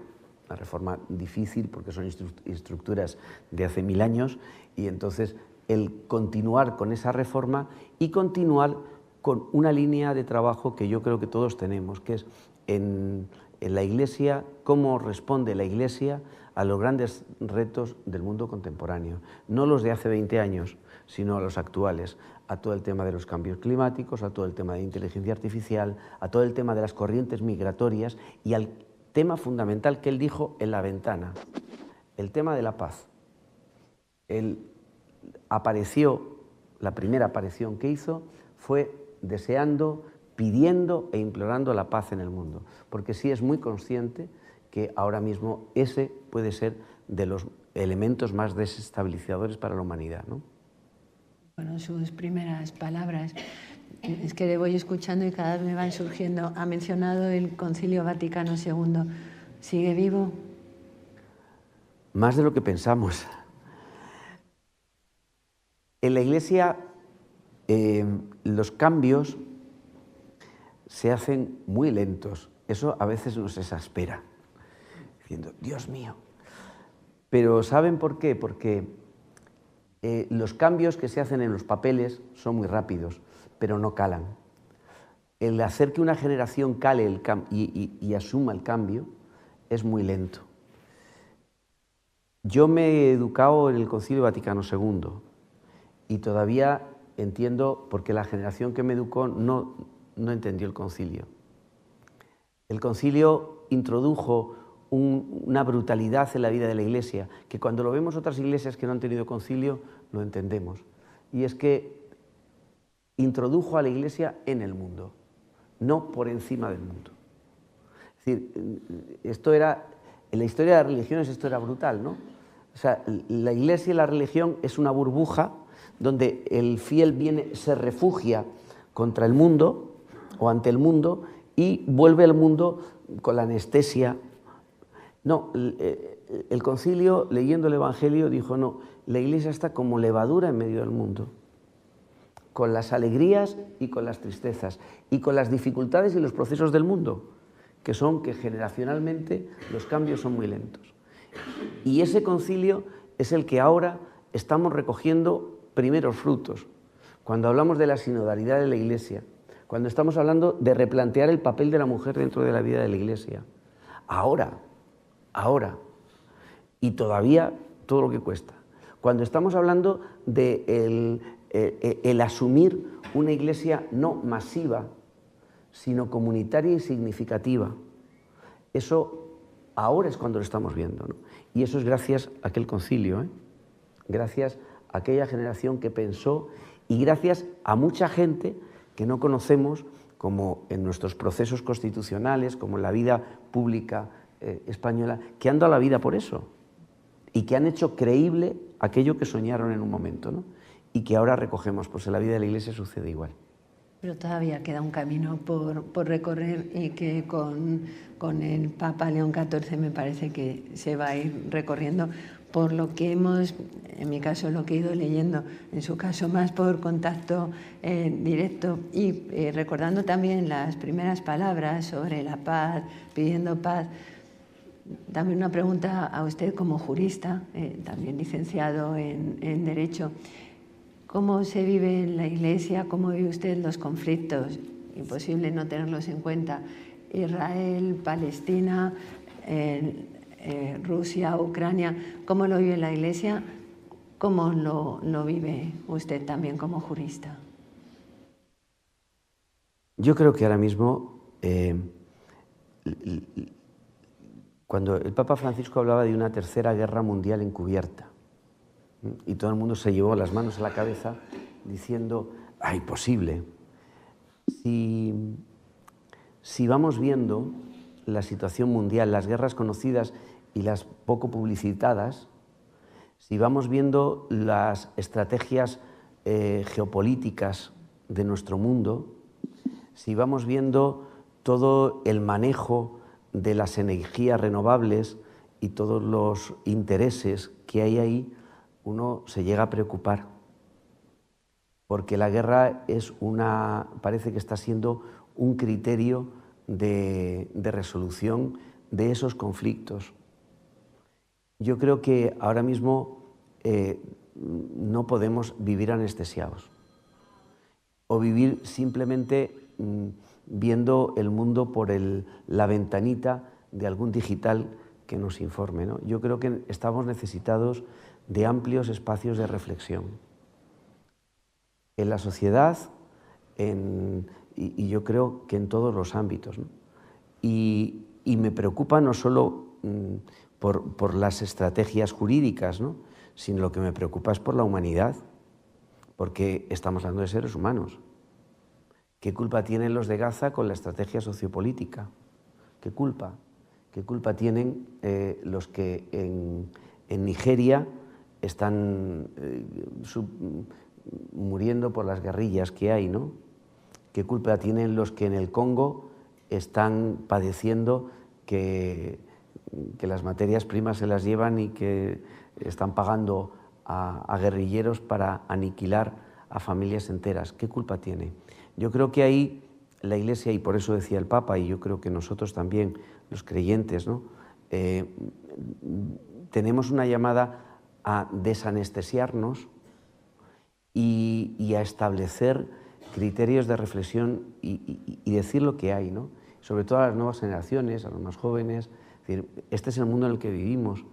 una reforma difícil porque son estructuras de hace 1000 años, y entonces el continuar con esa reforma y continuar con una línea de trabajo que yo creo que todos tenemos, que es en la Iglesia, cómo responde la Iglesia a los grandes retos del mundo contemporáneo, no los de hace 20 años, sino a los actuales, a todo el tema de los cambios climáticos, a todo el tema de inteligencia artificial, a todo el tema de las corrientes migratorias y al tema fundamental que él dijo en la ventana, el tema de la paz. Él apareció, la primera aparición que hizo fue deseando, pidiendo e implorando la paz en el mundo, porque sí es muy consciente que ahora mismo ese puede ser de los elementos más desestabilizadores para la humanidad, ¿no? Bueno, sus primeras palabras, es que le voy escuchando y cada vez me van surgiendo. Ha mencionado el Concilio Vaticano II. ¿Sigue vivo? Más de lo que pensamos. En la Iglesia los cambios se hacen muy lentos. Eso a veces nos exaspera, diciendo, Dios mío. Pero ¿saben por qué? Porque los cambios que se hacen en los papeles son muy rápidos, pero no calan. El hacer que una generación cale y asuma el cambio es muy lento. Yo me he educado en el Concilio Vaticano II y todavía entiendo porque la generación que me educó no entendió el concilio. El concilio introdujo una brutalidad en la vida de la Iglesia, que cuando lo vemos otras iglesias que no han tenido concilio, lo entendemos. Y es que introdujo a la Iglesia en el mundo, no por encima del mundo. Es decir, esto era, en la historia de las religiones esto era brutal, ¿no? O sea, la Iglesia y la religión es una burbuja donde el fiel se refugia contra el mundo o ante el mundo y vuelve al mundo con la anestesia. No, el concilio, leyendo el Evangelio, dijo, no, la Iglesia está como levadura en medio del mundo, con las alegrías y con las tristezas, y con las dificultades y los procesos del mundo, que son que generacionalmente los cambios son muy lentos. Y ese concilio es el que ahora estamos recogiendo primeros frutos. Cuando hablamos de la sinodalidad de la Iglesia, cuando estamos hablando de replantear el papel de la mujer dentro de la vida de la Iglesia, ahora, y todavía todo lo que cuesta. Cuando estamos hablando de el asumir una Iglesia no masiva, sino comunitaria y significativa, eso ahora es cuando lo estamos viendo, ¿no? Y eso es gracias a aquel concilio, ¿eh? Gracias a aquella generación que pensó y gracias a mucha gente que no conocemos, como en nuestros procesos constitucionales, como en la vida pública española, que han dado la vida por eso y que han hecho creíble aquello que soñaron en un momento, ¿no? Y que ahora recogemos, pues en la vida de la Iglesia sucede igual. Pero todavía queda un camino por recorrer y que con el Papa León XIV me parece que se va a ir recorriendo por lo que hemos, en mi caso lo que he ido leyendo, en su caso más por contacto directo y recordando también las primeras palabras sobre la paz, pidiendo paz. También una pregunta a usted como jurista, también licenciado en Derecho. ¿Cómo se vive en la Iglesia? ¿Cómo vive usted los conflictos? Imposible no tenerlos en cuenta. Israel, Palestina, Rusia, Ucrania. ¿Cómo lo vive la Iglesia? ¿Cómo lo vive usted también como jurista? Yo creo que ahora mismo Cuando el Papa Francisco hablaba de una tercera guerra mundial encubierta, y todo el mundo se llevó las manos a la cabeza diciendo, imposible. Si vamos viendo la situación mundial, las guerras conocidas y las poco publicitadas, si vamos viendo las estrategias geopolíticas de nuestro mundo, si vamos viendo todo el manejo de las energías renovables y todos los intereses que hay ahí, uno se llega a preocupar, porque la guerra parece que está siendo un criterio de resolución de esos conflictos. Yo creo que ahora mismo no podemos vivir anestesiados o vivir simplemente viendo el mundo por la ventanita de algún digital que nos informe, ¿no? Yo creo que estamos necesitados de amplios espacios de reflexión en la sociedad y yo creo que en todos los ámbitos, ¿no? Y me preocupa no solo por las estrategias jurídicas, ¿no?, sino lo que me preocupa es por la humanidad, porque estamos hablando de seres humanos. ¿Qué culpa tienen los de Gaza con la estrategia sociopolítica? ¿Qué culpa? ¿Qué culpa tienen los que en Nigeria están muriendo por las guerrillas que hay, ¿no? ¿Qué culpa tienen los que en el Congo están padeciendo que las materias primas se las llevan y que están pagando a guerrilleros para aniquilar a familias enteras? ¿Qué culpa tiene? Yo creo que ahí la Iglesia, y por eso decía el Papa, y yo creo que nosotros también, los creyentes, ¿no?, tenemos una llamada a desanestesiarnos y a establecer criterios de reflexión y decir lo que hay, ¿no?, sobre todo a las nuevas generaciones, a los más jóvenes. Es decir, este es el mundo en el que vivimos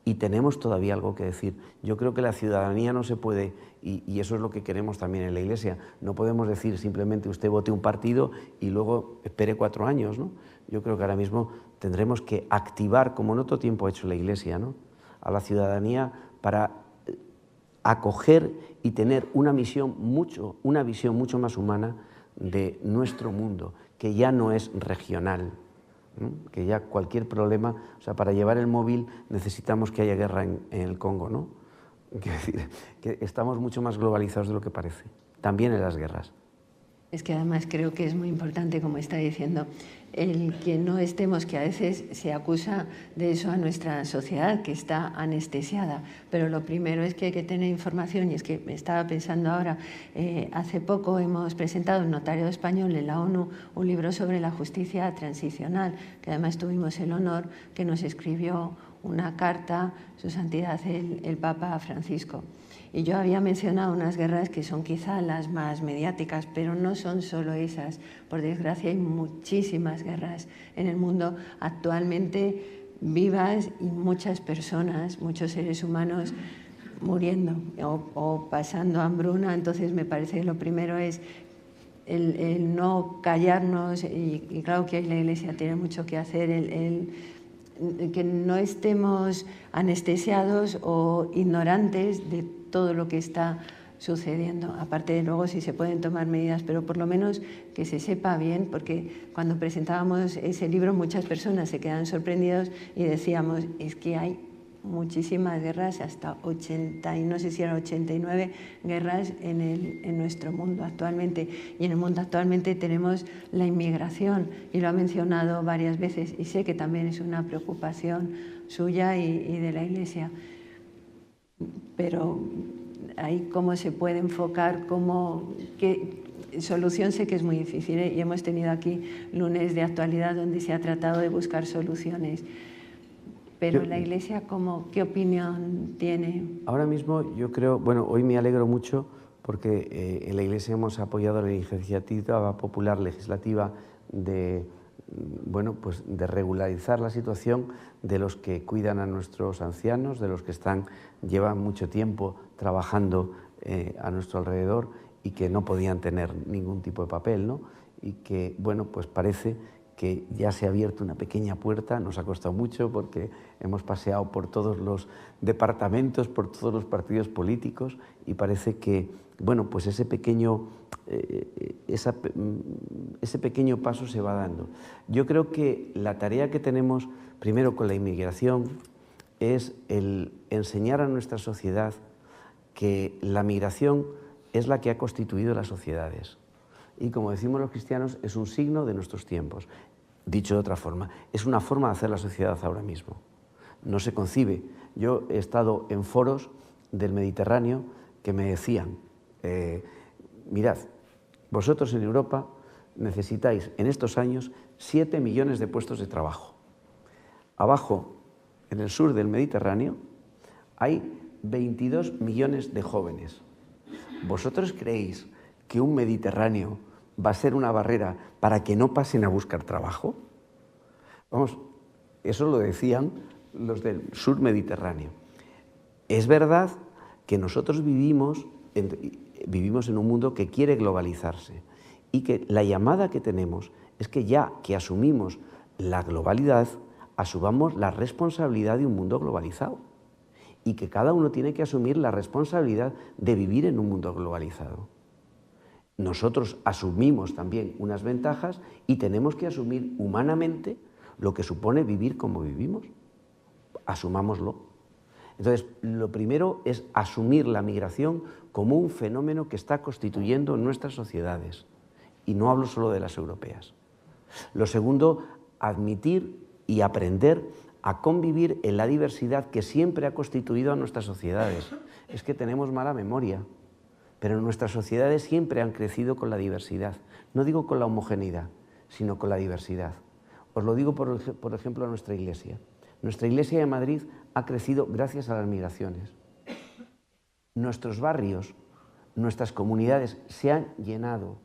y tenemos todavía algo que decir. Yo creo que la ciudadanía no se puede, y eso es lo que queremos también en la Iglesia, no podemos decir simplemente usted vote un partido y luego espere 4 años, ¿no? Yo creo que ahora mismo tendremos que activar, como en otro tiempo ha hecho la Iglesia, ¿no?, a la ciudadanía para acoger y tener una visión mucho más humana de nuestro mundo, que ya no es regional, ¿no?, que ya cualquier problema, o sea, para llevar el móvil necesitamos que haya guerra en el Congo, ¿no? Quiero decir, que estamos mucho más globalizados de lo que parece, también en las guerras. Es que además creo que es muy importante, como está diciendo, el que no estemos, que a veces se acusa de eso a nuestra sociedad, que está anestesiada, pero lo primero es que hay que tener información, y es que estaba pensando ahora, hace poco hemos presentado en Notariado Español en la ONU un libro sobre la justicia transicional, que además tuvimos el honor que nos escribió una carta Su Santidad el Papa Francisco. Y yo había mencionado unas guerras que son quizá las más mediáticas, pero no son solo esas. Por desgracia hay muchísimas guerras en el mundo actualmente vivas y muchas personas, muchos seres humanos muriendo o pasando hambruna. Entonces me parece que lo primero es el no callarnos, y claro que la Iglesia tiene mucho que hacer, que no estemos anestesiados o ignorantes de todo lo que está sucediendo. Aparte de luego si se pueden tomar medidas, pero por lo menos que se sepa bien, porque cuando presentábamos ese libro muchas personas se quedan sorprendidos y decíamos, es que hay muchísimas guerras, hasta 80, y no sé si eran 89 guerras en nuestro mundo actualmente. Y en el mundo actualmente tenemos la inmigración, y lo ha mencionado varias veces, y sé que también es una preocupación suya y de la Iglesia. Pero ahí cómo se puede enfocar, qué solución, sé que es muy difícil, ¿eh? Y hemos tenido aquí lunes de actualidad donde se ha tratado de buscar soluciones. Pero la Iglesia, ¿qué opinión tiene? Ahora mismo yo creo, bueno, hoy me alegro mucho porque en la Iglesia hemos apoyado la iniciativa popular legislativa de regularizar la situación de los que cuidan a nuestros ancianos, de los que llevan mucho tiempo trabajando a nuestro alrededor y que no podían tener ningún tipo de papel, ¿no? Y que, bueno, pues parece que ya se ha abierto una pequeña puerta, nos ha costado mucho porque hemos paseado por todos los departamentos, por todos los partidos políticos y parece que, bueno, pues ese pequeño paso se va dando. Yo creo que la tarea que tenemos, primero con la inmigración, es el enseñar a nuestra sociedad que la migración es la que ha constituido las sociedades. Y como decimos los cristianos, es un signo de nuestros tiempos. Dicho de otra forma, es una forma de hacer la sociedad ahora mismo. No se concibe. Yo he estado en foros del Mediterráneo que me decían, mirad, vosotros en Europa necesitáis en estos años 7 millones de puestos de trabajo. Abajo, en el sur del Mediterráneo, hay 22 millones de jóvenes. ¿Vosotros creéis que un Mediterráneo va a ser una barrera para que no pasen a buscar trabajo? Vamos, eso lo decían los del sur Mediterráneo. Es verdad que nosotros vivimos en un mundo que quiere globalizarse y que la llamada que tenemos es que ya que asumimos la globalidad, asumamos la responsabilidad de un mundo globalizado y que cada uno tiene que asumir la responsabilidad de vivir en un mundo globalizado. Nosotros asumimos también unas ventajas y tenemos que asumir humanamente lo que supone vivir como vivimos. Asumámoslo. Entonces, lo primero es asumir la migración como un fenómeno que está constituyendo en nuestras sociedades. Y no hablo solo de las europeas. Lo segundo, admitir y aprender a convivir en la diversidad que siempre ha constituido a nuestras sociedades. Es que tenemos mala memoria, pero nuestras sociedades siempre han crecido con la diversidad. No digo con la homogeneidad, sino con la diversidad. Os lo digo, por ejemplo, a nuestra Iglesia. Nuestra Iglesia de Madrid ha crecido gracias a las migraciones. Nuestros barrios, nuestras comunidades se han llenado,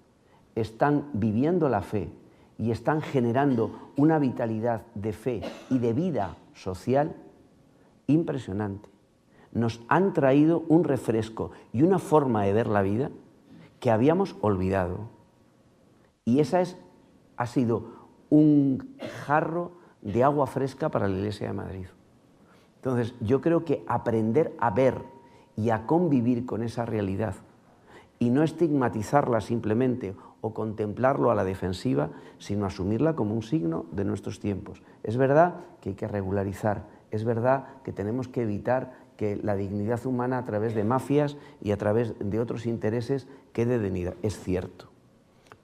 están viviendo la fe y están generando una vitalidad de fe y de vida social impresionante. Nos han traído un refresco y una forma de ver la vida que habíamos olvidado. Y esa ha sido un jarro de agua fresca para la Iglesia de Madrid. Entonces, yo creo que aprender a ver y a convivir con esa realidad y no estigmatizarla simplemente o contemplarlo a la defensiva, sino asumirla como un signo de nuestros tiempos. Es verdad que hay que regularizar, es verdad que tenemos que evitar que la dignidad humana a través de mafias y a través de otros intereses quede denida. Es cierto,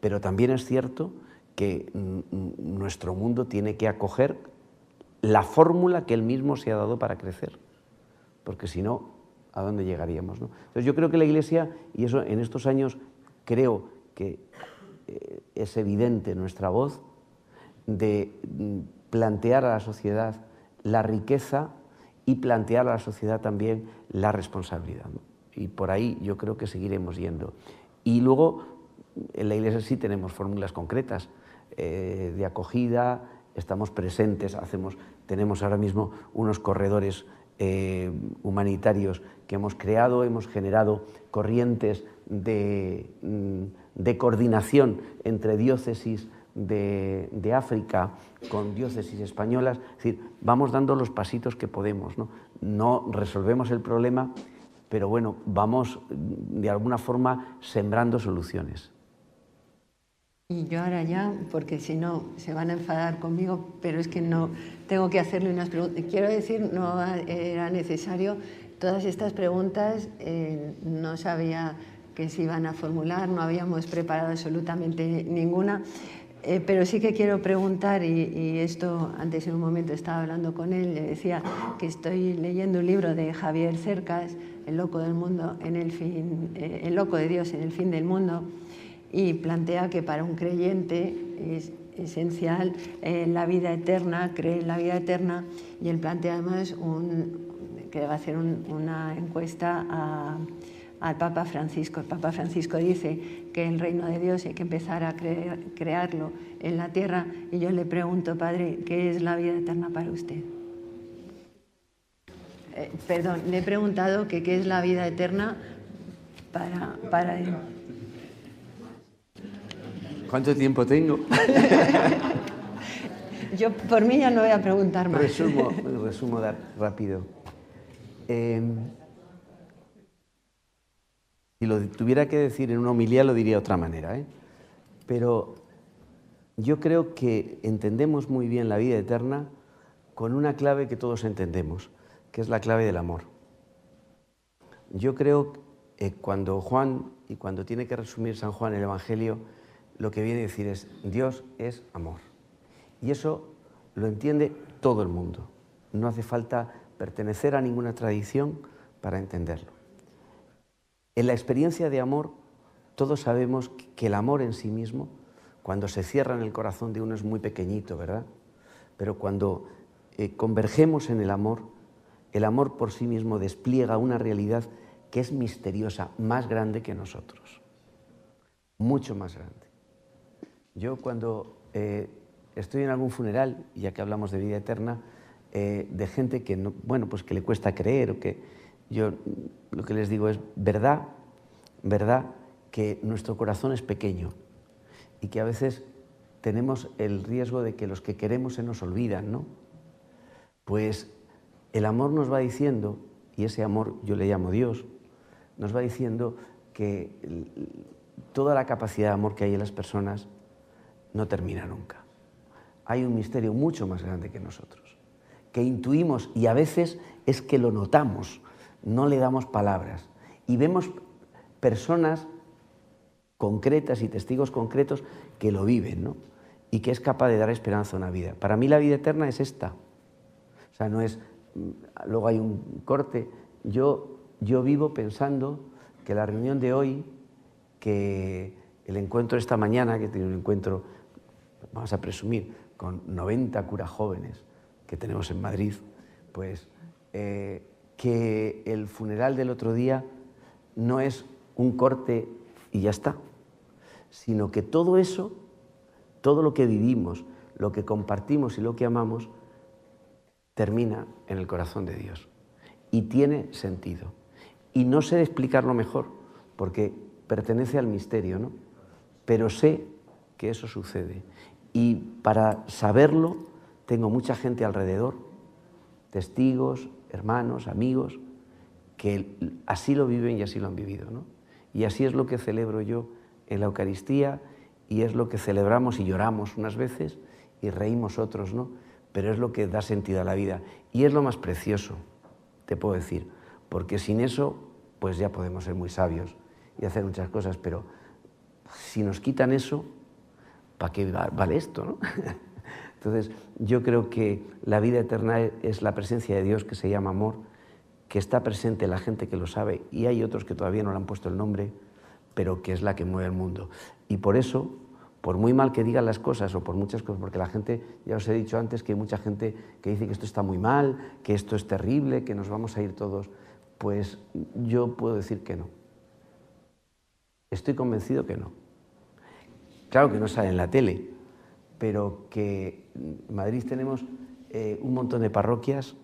pero también es cierto que nuestro mundo tiene que acoger la fórmula que él mismo se ha dado para crecer, porque si no, ¿a dónde llegaríamos, no? Entonces yo creo que la Iglesia, y eso en estos años creo que es evidente nuestra voz, de plantear a la sociedad la riqueza y plantear a la sociedad también la responsabilidad, ¿no? Y por ahí yo creo que seguiremos yendo. Y luego en la Iglesia sí tenemos fórmulas concretas de acogida, estamos presentes, tenemos ahora mismo unos corredores humanitarios que hemos creado, hemos generado corrientes de coordinación entre diócesis de África con diócesis españolas. Es decir, vamos dando los pasitos que podemos, ¿no? No resolvemos el problema, pero bueno, vamos de alguna forma sembrando soluciones. Y yo ahora ya, porque si no se van a enfadar conmigo, pero es que no tengo que hacerle unas preguntas. Quiero decir, no era necesario todas estas preguntas, no sabía que se iban a formular, no habíamos preparado absolutamente ninguna, pero sí que quiero preguntar, y esto antes en un momento estaba hablando con él, le decía que estoy leyendo un libro de Javier Cercas, El loco del mundo, El loco de Dios en el fin del mundo, y plantea que para un creyente es esencial la vida eterna, creer en la vida eterna, y él plantea además que va a hacer una encuesta al Papa Francisco. El Papa Francisco dice que el reino de Dios hay que empezar a crearlo en la tierra, y yo le pregunto, Padre, ¿qué es la vida eterna para usted? Perdón, le he preguntado que qué es la vida eterna para él. ¿Cuánto tiempo tengo? Yo por mí ya no voy a preguntar más. Resumo rápido. Si lo tuviera que decir en una homilía, lo diría de otra manera, ¿eh? Pero yo creo que entendemos muy bien la vida eterna con una clave que todos entendemos, que es la clave del amor. Yo creo que cuando Juan, y cuando tiene que resumir San Juan el Evangelio, lo que viene a decir es: Dios es amor. Y eso lo entiende todo el mundo. No hace falta pertenecer a ninguna tradición para entenderlo. En la experiencia de amor, todos sabemos que el amor en sí mismo, cuando se cierra en el corazón de uno, es muy pequeñito, ¿verdad? Pero cuando convergemos en el amor por sí mismo despliega una realidad que es misteriosa, más grande que nosotros. Mucho más grande. Yo cuando estoy en algún funeral, ya que hablamos de vida eterna, de gente que, no, bueno, pues que le cuesta creer, o que yo lo que les digo es verdad que nuestro corazón es pequeño y que a veces tenemos el riesgo de que los que queremos se nos olvidan, ¿no? Pues el amor nos va diciendo, y ese amor yo le llamo Dios, nos va diciendo que toda la capacidad de amor que hay en las personas no termina nunca. Hay un misterio mucho más grande que nosotros, que intuimos y a veces es que lo notamos, no le damos palabras y vemos personas concretas y testigos concretos que lo viven, ¿no? Y que es capaz de dar esperanza a una vida. Para mí la vida eterna es esta. O sea, no es... Luego hay un corte. Yo vivo pensando que la reunión de hoy, que el encuentro esta mañana, que tiene un encuentro, vamos a presumir, con 90 curas jóvenes que tenemos en Madrid, pues que el funeral del otro día no es un corte y ya está, sino que todo eso, todo lo que vivimos, lo que compartimos y lo que amamos, termina en el corazón de Dios y tiene sentido. Y no sé explicarlo mejor, porque pertenece al misterio, ¿no? Pero sé que eso sucede. Y para saberlo, tengo mucha gente alrededor, testigos, hermanos, amigos, que así lo viven y así lo han vivido, ¿no? Y así es lo que celebro yo en la Eucaristía, y es lo que celebramos y lloramos unas veces y reímos otros, ¿no? Pero es lo que da sentido a la vida. Y es lo más precioso, te puedo decir, porque sin eso, pues ya podemos ser muy sabios y hacer muchas cosas, pero si nos quitan eso, ¿para qué vale esto, no? Entonces, yo creo que la vida eterna es la presencia de Dios, que se llama amor, que está presente en la gente que lo sabe, y hay otros que todavía no le han puesto el nombre, pero que es la que mueve el mundo. Y por eso, por muy mal que digan las cosas, o por muchas cosas, porque la gente, ya os he dicho antes, que hay mucha gente que dice que esto está muy mal, que esto es terrible, que nos vamos a ir todos, pues yo puedo decir que no. Estoy convencido que no. Claro que no sale en la tele, pero que en Madrid tenemos un montón de parroquias,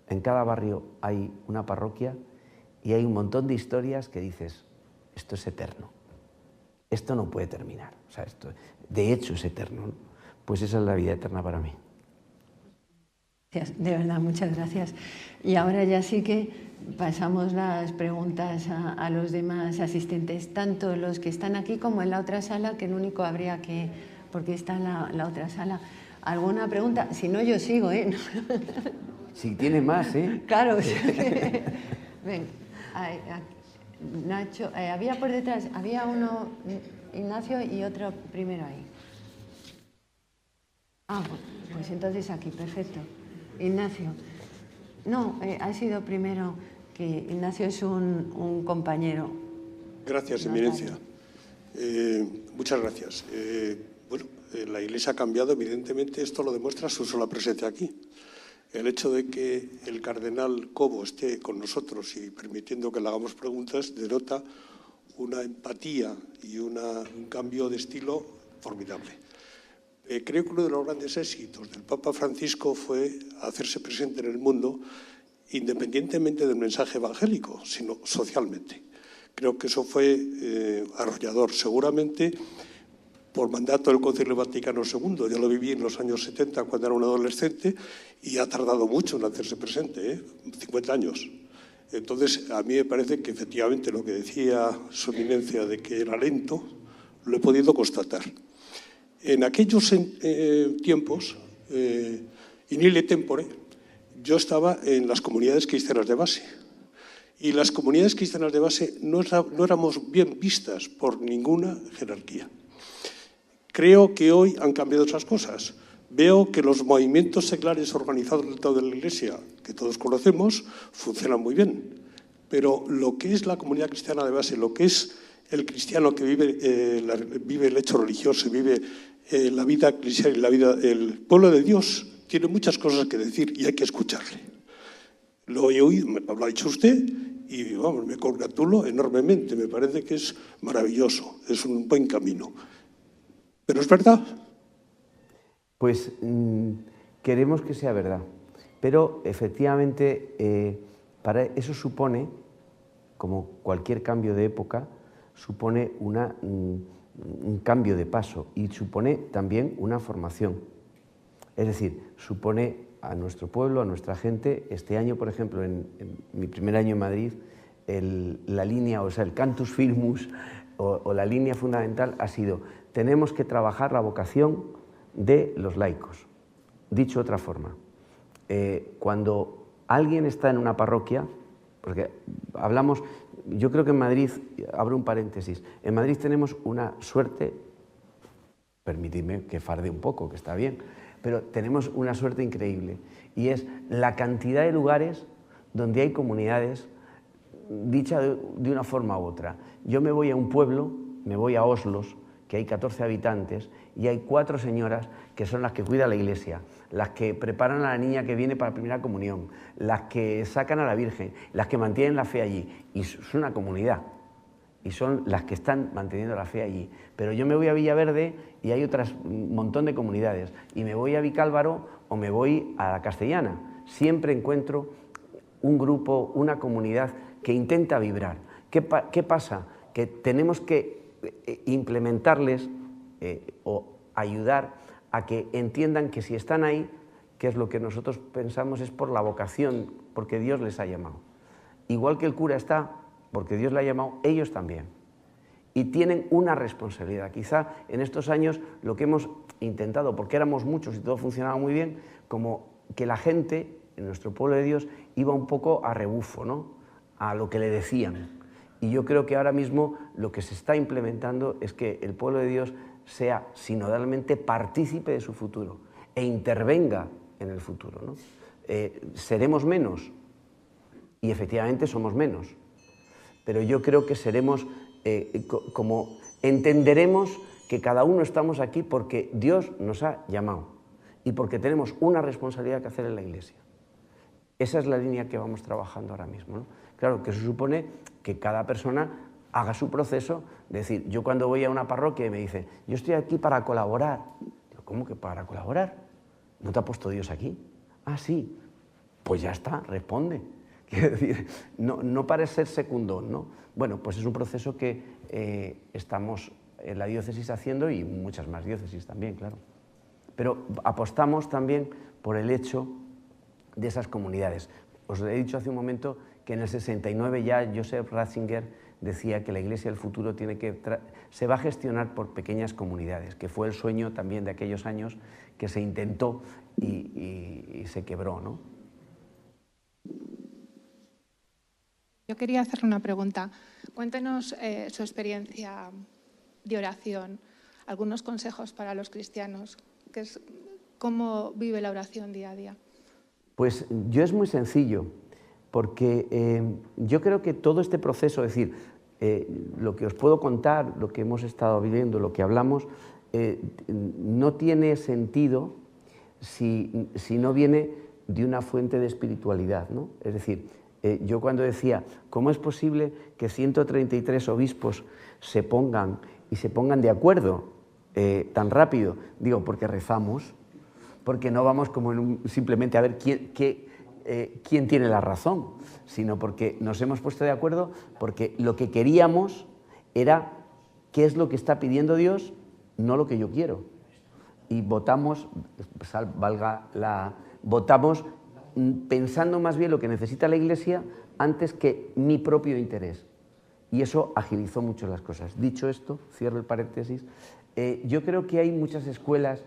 en cada barrio hay una parroquia y hay un montón de historias que dices, esto es eterno, esto no puede terminar, o sea, esto de hecho es eterno, ¿no? Pues esa es la vida eterna para mí. De verdad, muchas gracias. Y ahora ya sí que pasamos las preguntas a los demás asistentes, tanto los que están aquí como en la otra sala, que el único habría que, porque está en la otra sala. ¿Alguna pregunta? Si no, yo sigo, ¿eh? Si tiene más, ¿eh? Claro. Sí. Ven, Nacho, había por detrás, había uno, Ignacio, y otro primero ahí. Ah, pues entonces aquí, perfecto. Ignacio. No, ha sido primero que Ignacio es un compañero. Gracias, Eminencia. Muchas gracias. Bueno, la Iglesia ha cambiado, evidentemente, esto lo demuestra su sola presencia aquí. El hecho de que el cardenal Cobo esté con nosotros y permitiendo que le hagamos preguntas denota una empatía y un cambio de estilo formidable. Creo que uno de los grandes éxitos del Papa Francisco fue hacerse presente en el mundo independientemente del mensaje evangélico, sino socialmente. Creo que eso fue arrollador. Seguramente por mandato del Concilio Vaticano II. Yo lo viví en los años 70 cuando era un adolescente y ha tardado mucho en hacerse presente, 50 años. Entonces, a mí me parece que efectivamente lo que decía su eminencia de que era lento, lo he podido constatar. En aquellos tiempos, in ile tempore, yo estaba en las comunidades cristianas de base. Y las comunidades cristianas de base no éramos bien vistas por ninguna jerarquía. Creo que hoy han cambiado esas cosas. Veo que los movimientos seglares organizados dentro de la Iglesia, que todos conocemos, funcionan muy bien. Pero lo que es la comunidad cristiana de base, lo que es el cristiano que vive el hecho religioso, vive la vida cristiana y la vida del pueblo de Dios, tiene muchas cosas que decir y hay que escucharle. Lo he oído, me lo ha dicho usted y vamos, me congratulo enormemente. Me parece que es maravilloso, es un buen camino. ¿Pero es verdad? Pues queremos que sea verdad, pero efectivamente para eso supone, como cualquier cambio de época, supone un cambio de paso y supone también una formación. Es decir, supone a nuestro pueblo, a nuestra gente. Este año, por ejemplo, en mi primer año en Madrid, la línea, o sea, el cantus firmus o la línea fundamental ha sido: tenemos que trabajar la vocación de los laicos. Dicho de otra forma, cuando alguien está en una parroquia, porque hablamos, yo creo que en Madrid, abro un paréntesis, en Madrid tenemos una suerte, permitidme que farde un poco, que está bien, pero tenemos una suerte increíble, y es la cantidad de lugares donde hay comunidades, dicha de una forma u otra. Yo me voy a un pueblo, me voy a Oslos, que hay 14 habitantes, y hay 4 señoras que son las que cuidan la iglesia, las que preparan a la niña que viene para la primera comunión, las que sacan a la Virgen, las que mantienen la fe allí, y es una comunidad, y son las que están manteniendo la fe allí. Pero yo me voy a Villaverde y hay un montón de comunidades, y me voy a Vicálvaro o me voy a la Castellana. Siempre encuentro un grupo, una comunidad que intenta vibrar. ¿Qué pasa? Que tenemos que implementarles o ayudar a que entiendan que si están ahí, que es lo que nosotros pensamos, es por la vocación, porque Dios les ha llamado. Igual que el cura está, porque Dios le ha llamado, ellos también. Y tienen una responsabilidad. Quizá en estos años lo que hemos intentado, porque éramos muchos y todo funcionaba muy bien, como que la gente en nuestro pueblo de Dios iba un poco a rebufo, ¿no?, a lo que le decían. Y yo creo que ahora mismo lo que se está implementando es que el pueblo de Dios sea sinodalmente partícipe de su futuro e intervenga en el futuro, ¿no? Seremos menos, y efectivamente somos menos, pero yo creo que seremos, como entenderemos que cada uno estamos aquí porque Dios nos ha llamado y porque tenemos una responsabilidad que hacer en la Iglesia. Esa es la línea que vamos trabajando ahora mismo, ¿no? Claro, que eso supone que cada persona haga su proceso. De decir, yo cuando voy a una parroquia y me dicen, yo estoy aquí para colaborar. Digo, ¿cómo que para colaborar? ¿No te ha puesto Dios aquí? Ah, sí. Pues ya está, responde. Quiero decir, no para ser secundón, ¿no? Bueno, pues es un proceso que estamos en la diócesis haciendo, y muchas más diócesis también, claro. Pero apostamos también por el hecho de esas comunidades. Os he dicho hace un momento que en el 69 ya Joseph Ratzinger decía que la Iglesia del futuro se va a gestionar por pequeñas comunidades, que fue el sueño también de aquellos años que se intentó y se quebró, ¿no? Yo quería hacerle una pregunta. Cuéntenos su experiencia de oración, algunos consejos para los cristianos, cómo vive la oración día a día. Pues yo es muy sencillo, porque yo creo que todo este proceso, es decir, lo que os puedo contar, lo que hemos estado viviendo, lo que hablamos, no tiene sentido si no viene de una fuente de espiritualidad, ¿no? Es decir, yo cuando decía, ¿cómo es posible que 133 obispos se pongan de acuerdo tan rápido? Digo, porque rezamos, porque no vamos como simplemente a ver quién tiene la razón, sino porque nos hemos puesto de acuerdo, porque lo que queríamos era qué es lo que está pidiendo Dios no lo que yo quiero. Y votamos, votamos pensando más bien lo que necesita la Iglesia antes que mi propio interés. Y eso agilizó mucho las cosas. Dicho esto, cierro el paréntesis, yo creo que hay muchas escuelas,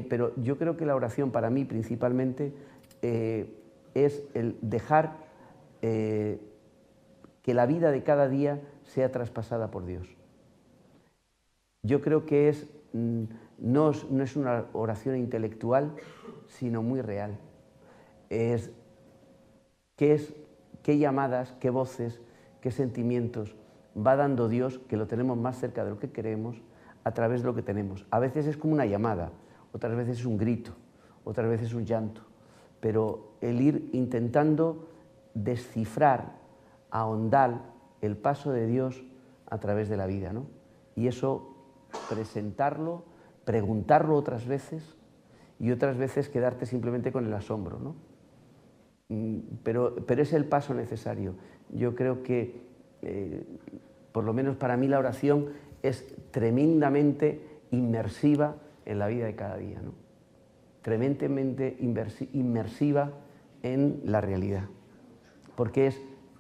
pero yo creo que la oración para mí principalmente es el dejar que la vida de cada día sea traspasada por Dios. Yo creo que no es una oración intelectual, sino muy real. ¿Qué llamadas, qué voces, qué sentimientos va dando Dios, que lo tenemos más cerca de lo que queremos, a través de lo que tenemos? A veces es como una llamada, otras veces es un grito, otras veces es un llanto, pero el ir intentando descifrar, ahondar el paso de Dios a través de la vida, ¿no? Y eso, presentarlo, preguntarlo otras veces, y otras veces quedarte simplemente con el asombro, ¿no? Pero es el paso necesario. Yo creo que, por lo menos para mí, la oración es tremendamente inmersiva en la vida de cada día, ¿no? Tremendamente inmersiva en la realidad. Porque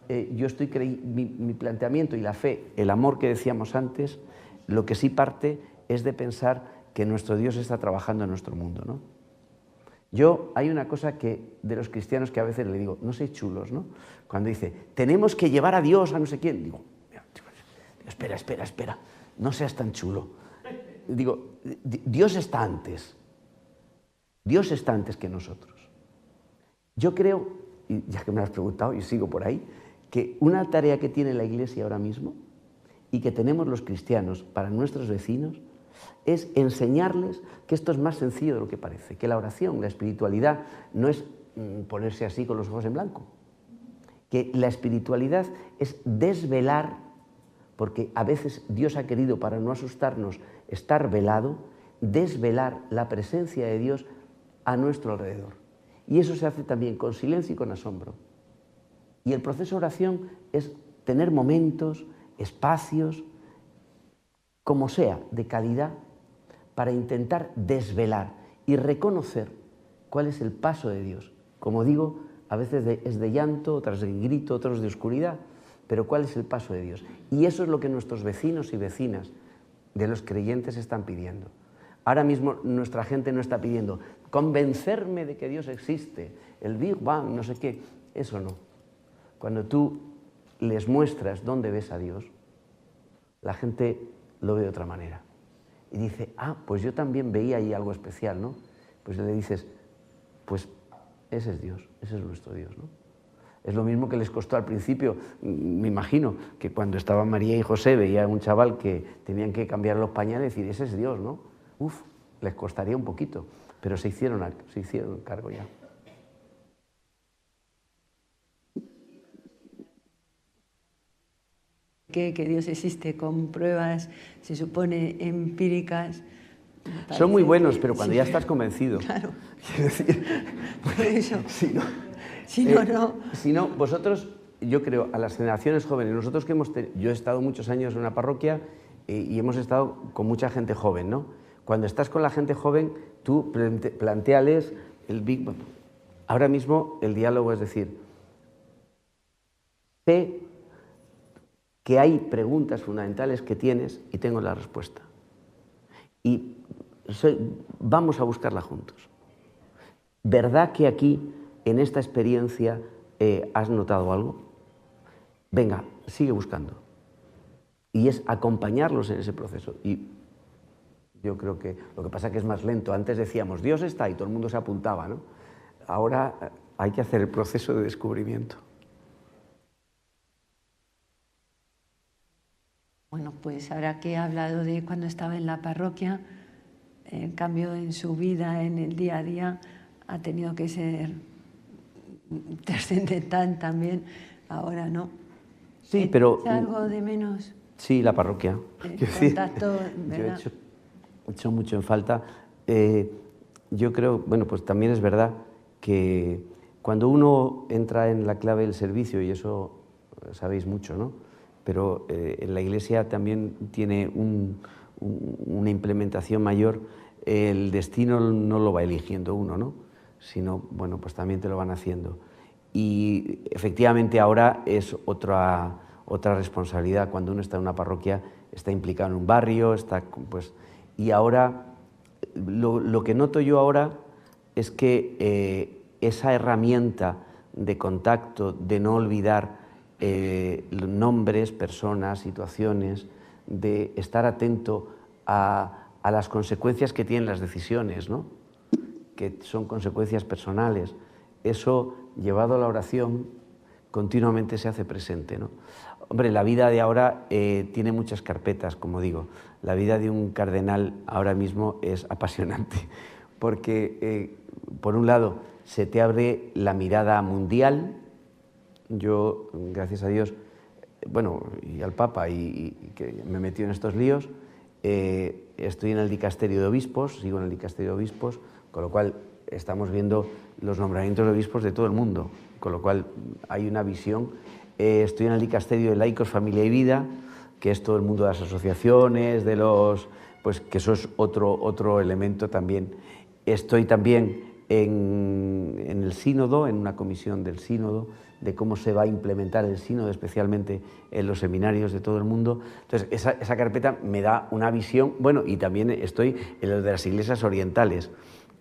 mi planteamiento y la fe, el amor que decíamos antes, lo que sí parte es de pensar que nuestro Dios está trabajando en nuestro mundo, ¿no? Hay una cosa de los cristianos que a veces le digo, no seáis chulos, ¿no? Cuando dice, tenemos que llevar a Dios a no sé quién, digo, espera, no seas tan chulo. Digo, Dios está antes que nosotros. Yo creo, y ya que me lo has preguntado y sigo por ahí, que una tarea que tiene la Iglesia ahora mismo y que tenemos los cristianos para nuestros vecinos es enseñarles que esto es más sencillo de lo que parece, que la oración, la espiritualidad, no es ponerse así con los ojos en blanco, que la espiritualidad es desvelar, porque a veces Dios ha querido, para no asustarnos, estar velado, desvelar la presencia de Dios a nuestro alrededor. Y eso se hace también con silencio y con asombro. Y el proceso de oración es tener momentos, espacios, como sea, de calidad, para intentar desvelar y reconocer cuál es el paso de Dios. Como digo, a veces es de llanto, otras de grito, otros de oscuridad, pero cuál es el paso de Dios. Y eso es lo que nuestros vecinos y vecinas de los creyentes están pidiendo. Ahora mismo nuestra gente no está pidiendo convencerme de que Dios existe, el Big Bang, no sé qué, eso no. Cuando tú les muestras dónde ves a Dios, la gente lo ve de otra manera. Y dice, pues yo también veía ahí algo especial, ¿no? Pues le dices, pues ese es Dios, ese es nuestro Dios, ¿no? Es lo mismo que les costó al principio, me imagino, que cuando estaban María y José veía a un chaval que tenían que cambiar los pañales y decir, ese es Dios, ¿no? Les costaría un poquito, pero se hicieron cargo ya. Que Dios existe con pruebas, se supone, empíricas. Son muy buenos, pero cuando ya estás convencido. Claro. Quiero decir, por eso. Si no, vosotros, yo creo, a las generaciones jóvenes, nosotros yo he estado muchos años en una parroquia y hemos estado con mucha gente joven, ¿no? Cuando estás con la gente joven, tú plantéales el Big Bang. Ahora mismo el diálogo es decir, sé que hay preguntas fundamentales que tienes y tengo la respuesta. Y vamos a buscarla juntos. ¿Verdad que aquí, en esta experiencia, has notado algo? Venga, sigue buscando. Y es acompañarlos en ese proceso. Y yo creo que lo que pasa es que es más lento. Antes decíamos, Dios está, y todo el mundo se apuntaba, ¿no? Ahora hay que hacer el proceso de descubrimiento. Bueno, pues ahora que he hablado de cuando estaba en la parroquia, en cambio en su vida, en el día a día, ha tenido que ser trascendental también, ahora no. Sí, pero... ¿Algo de menos? Sí, la parroquia. Contacto, ¿verdad? Yo he hecho mucho en falta. Yo creo, bueno, pues también es verdad que cuando uno entra en la clave del servicio, y eso sabéis mucho, ¿no? Pero en la Iglesia también tiene una implementación mayor, el destino no lo va eligiendo uno, ¿no? Sino, bueno, pues también te lo van haciendo. Y efectivamente ahora es otra responsabilidad. Cuando uno está en una parroquia, está implicado en un barrio, pues, y ahora, lo que noto yo ahora es que esa herramienta de contacto, de no olvidar nombres, personas, situaciones, de estar atento a las consecuencias que tienen las decisiones, ¿no? Que son consecuencias personales. Eso, llevado a la oración, continuamente se hace presente, ¿no? Hombre, la vida de ahora tiene muchas carpetas, como digo. La vida de un cardenal ahora mismo es apasionante, porque, por un lado, se te abre la mirada mundial. Yo, gracias a Dios, bueno, y al Papa, y que me metió en estos líos, estoy en el dicasterio de obispos, sigo en el dicasterio de obispos, con lo cual estamos viendo los nombramientos de obispos de todo el mundo, con lo cual hay una visión. Estoy en el dicasterio de laicos, familia y vida, que es todo el mundo de las asociaciones, pues que eso es otro elemento también. Estoy también en el sínodo, en una comisión del sínodo, de cómo se va a implementar el sínodo, especialmente en los seminarios de todo el mundo. Entonces, esa carpeta me da una visión. Bueno, y también estoy en lo de las iglesias orientales,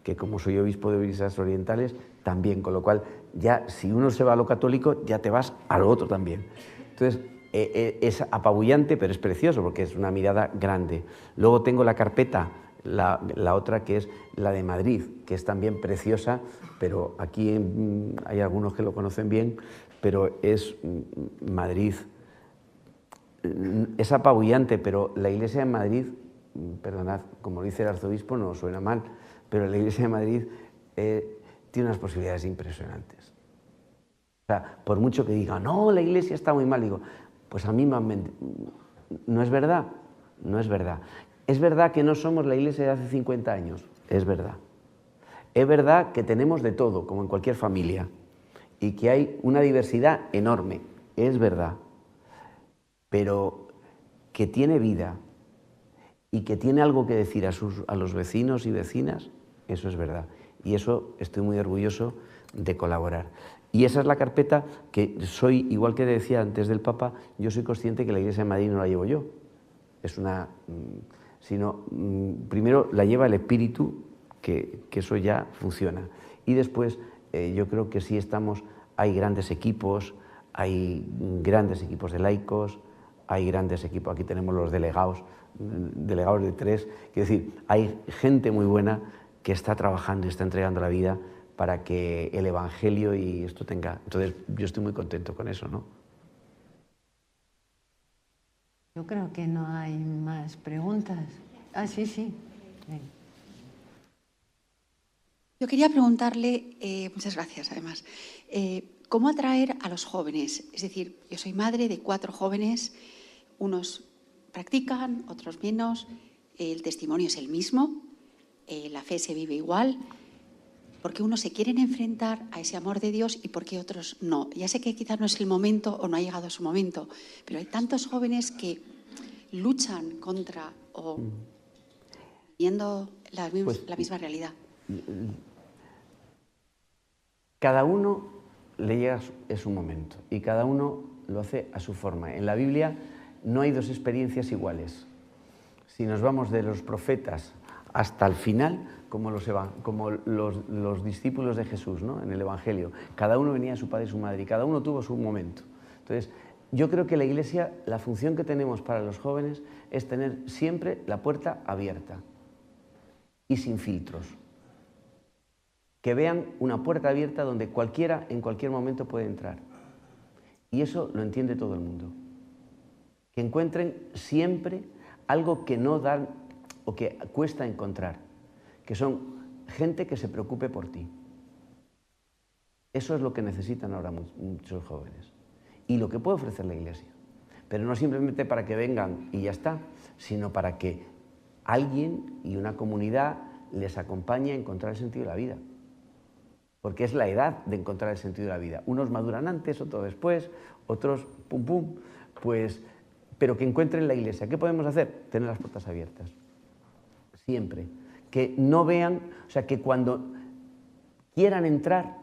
que como soy obispo de iglesias orientales, también, con lo cual, ya si uno se va a lo católico, ya te vas a lo otro también. Entonces, es apabullante, pero es precioso, porque es una mirada grande. Luego tengo la carpeta, la otra que es la de Madrid, que es también preciosa, pero aquí hay algunos que lo conocen bien, pero es Madrid. Es apabullante, pero la Iglesia de Madrid, perdonad, como dice el arzobispo, no suena mal, pero la Iglesia de Madrid tiene unas posibilidades impresionantes. O sea, por mucho que diga, no, la Iglesia está muy mal, digo, pues a mí no es verdad, no es verdad. Es verdad que no somos la Iglesia de hace 50 años, es verdad. Es verdad que tenemos de todo, como en cualquier familia, y que hay una diversidad enorme, es verdad. Pero que tiene vida y que tiene algo que decir a los vecinos y vecinas, eso es verdad. Y eso estoy muy orgulloso de colaborar. Y esa es la carpeta que soy, igual que decía antes del Papa, yo soy consciente que la Iglesia de Madrid no la llevo yo. Es una... sino primero la lleva el Espíritu, que eso ya funciona. Y después yo creo que sí hay grandes equipos de laicos, hay grandes equipos, aquí tenemos los delegados de 3, quiero decir, hay gente muy buena que está trabajando y está entregando la vida para que el Evangelio y esto tenga... Entonces yo estoy muy contento con eso, ¿no? Yo creo que no hay más preguntas. Ah, sí, sí. Ven. Yo quería preguntarle, muchas gracias además, ¿cómo atraer a los jóvenes? Es decir, yo soy madre de 4 jóvenes, unos practican, otros menos, el testimonio es el mismo, la fe se vive igual. ¿Por qué unos se quieren enfrentar a ese amor de Dios y por qué otros no? Ya sé que quizás no es el momento o no ha llegado su momento, pero hay tantos jóvenes que luchan contra o viendo la misma realidad. Cada uno le llega su momento y cada uno lo hace a su forma. En la Biblia no hay 2 experiencias iguales. Si nos vamos de los profetas hasta el final, como los discípulos de Jesús, ¿no? En el Evangelio, cada uno venía de su padre y su madre y cada uno tuvo su momento. Entonces, yo creo que la Iglesia, la función que tenemos para los jóvenes es tener siempre la puerta abierta y sin filtros. Que vean una puerta abierta donde cualquiera en cualquier momento puede entrar. Y eso lo entiende todo el mundo. Que encuentren siempre algo que no dan o que cuesta encontrar, que son gente que se preocupe por ti. Eso es lo que necesitan ahora muchos jóvenes y lo que puede ofrecer la Iglesia. Pero no simplemente para que vengan y ya está, sino para que alguien y una comunidad les acompañe a encontrar el sentido de la vida. Porque es la edad de encontrar el sentido de la vida. Unos maduran antes, otros después, otros pum pum. Pues pero que encuentren la Iglesia. ¿Qué podemos hacer? Tener las puertas abiertas, siempre. Que no vean, o sea, que cuando quieran entrar,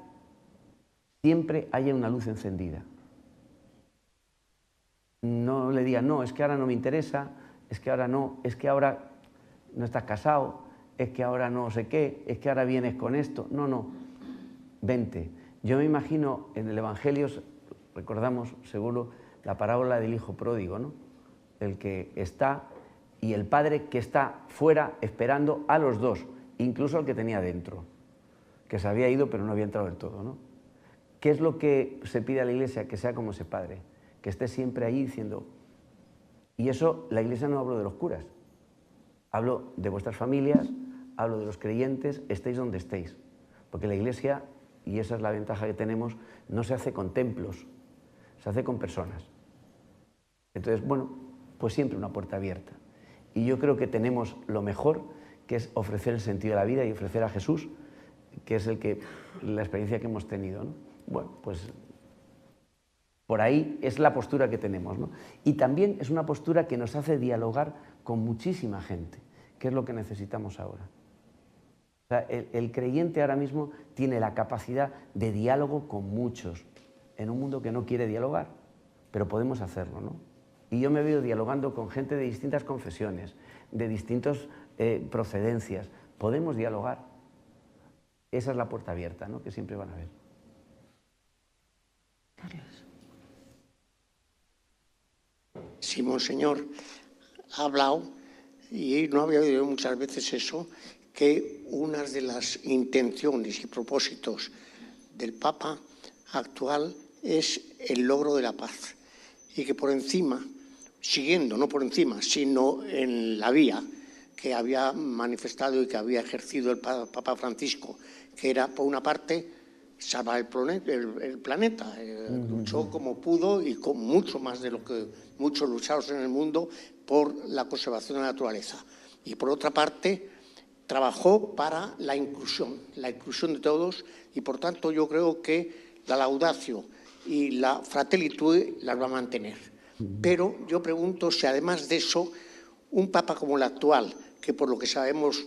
siempre haya una luz encendida. No le digan, no, es que ahora no me interesa, es que ahora no, es que ahora no estás casado, es que ahora no sé qué, es que ahora vienes con esto. No, no, vente. Yo me imagino en el Evangelio, recordamos seguro la parábola del hijo pródigo, ¿no? El que está y el padre que está fuera esperando a los dos, incluso al que tenía dentro, que se había ido pero no había entrado del todo, ¿no? ¿Qué es lo que se pide a la Iglesia? Que sea como ese padre, que esté siempre ahí diciendo... Y eso, la Iglesia no hablo de los curas, hablo de vuestras familias, hablo de los creyentes, estéis donde estéis, porque la Iglesia, y esa es la ventaja que tenemos, no se hace con templos, se hace con personas. Entonces, bueno, pues siempre una puerta abierta. Y yo creo que tenemos lo mejor, que es ofrecer el sentido de la vida y ofrecer a Jesús, que es la experiencia que hemos tenido, ¿no? Bueno, pues por ahí es la postura que tenemos, ¿no? Y también es una postura que nos hace dialogar con muchísima gente, que es lo que necesitamos ahora. O sea, el creyente ahora mismo tiene la capacidad de diálogo con muchos, en un mundo que no quiere dialogar, pero podemos hacerlo, ¿no? Y yo me veo dialogando con gente de distintas confesiones, de distintas procedencias. Podemos dialogar. Esa es la puerta abierta, ¿no?, que siempre van a ver. Carlos. Sí, Monseñor ha hablado, y no había oído muchas veces eso, que una de las intenciones y propósitos del Papa actual es el logro de la paz, y que por encima, siguiendo, no por encima, sino en la vía que había manifestado y que había ejercido el Papa Francisco, que era, por una parte, salvar el planeta. Luchó como pudo y con mucho más de lo que muchos lucharon en el mundo por la conservación de la naturaleza. Y por otra parte, trabajó para la inclusión de todos, y por tanto yo creo que la Laudatio y la Fratelli Tutti las va a mantener. Pero yo pregunto si además de eso, un Papa como el actual, que por lo que sabemos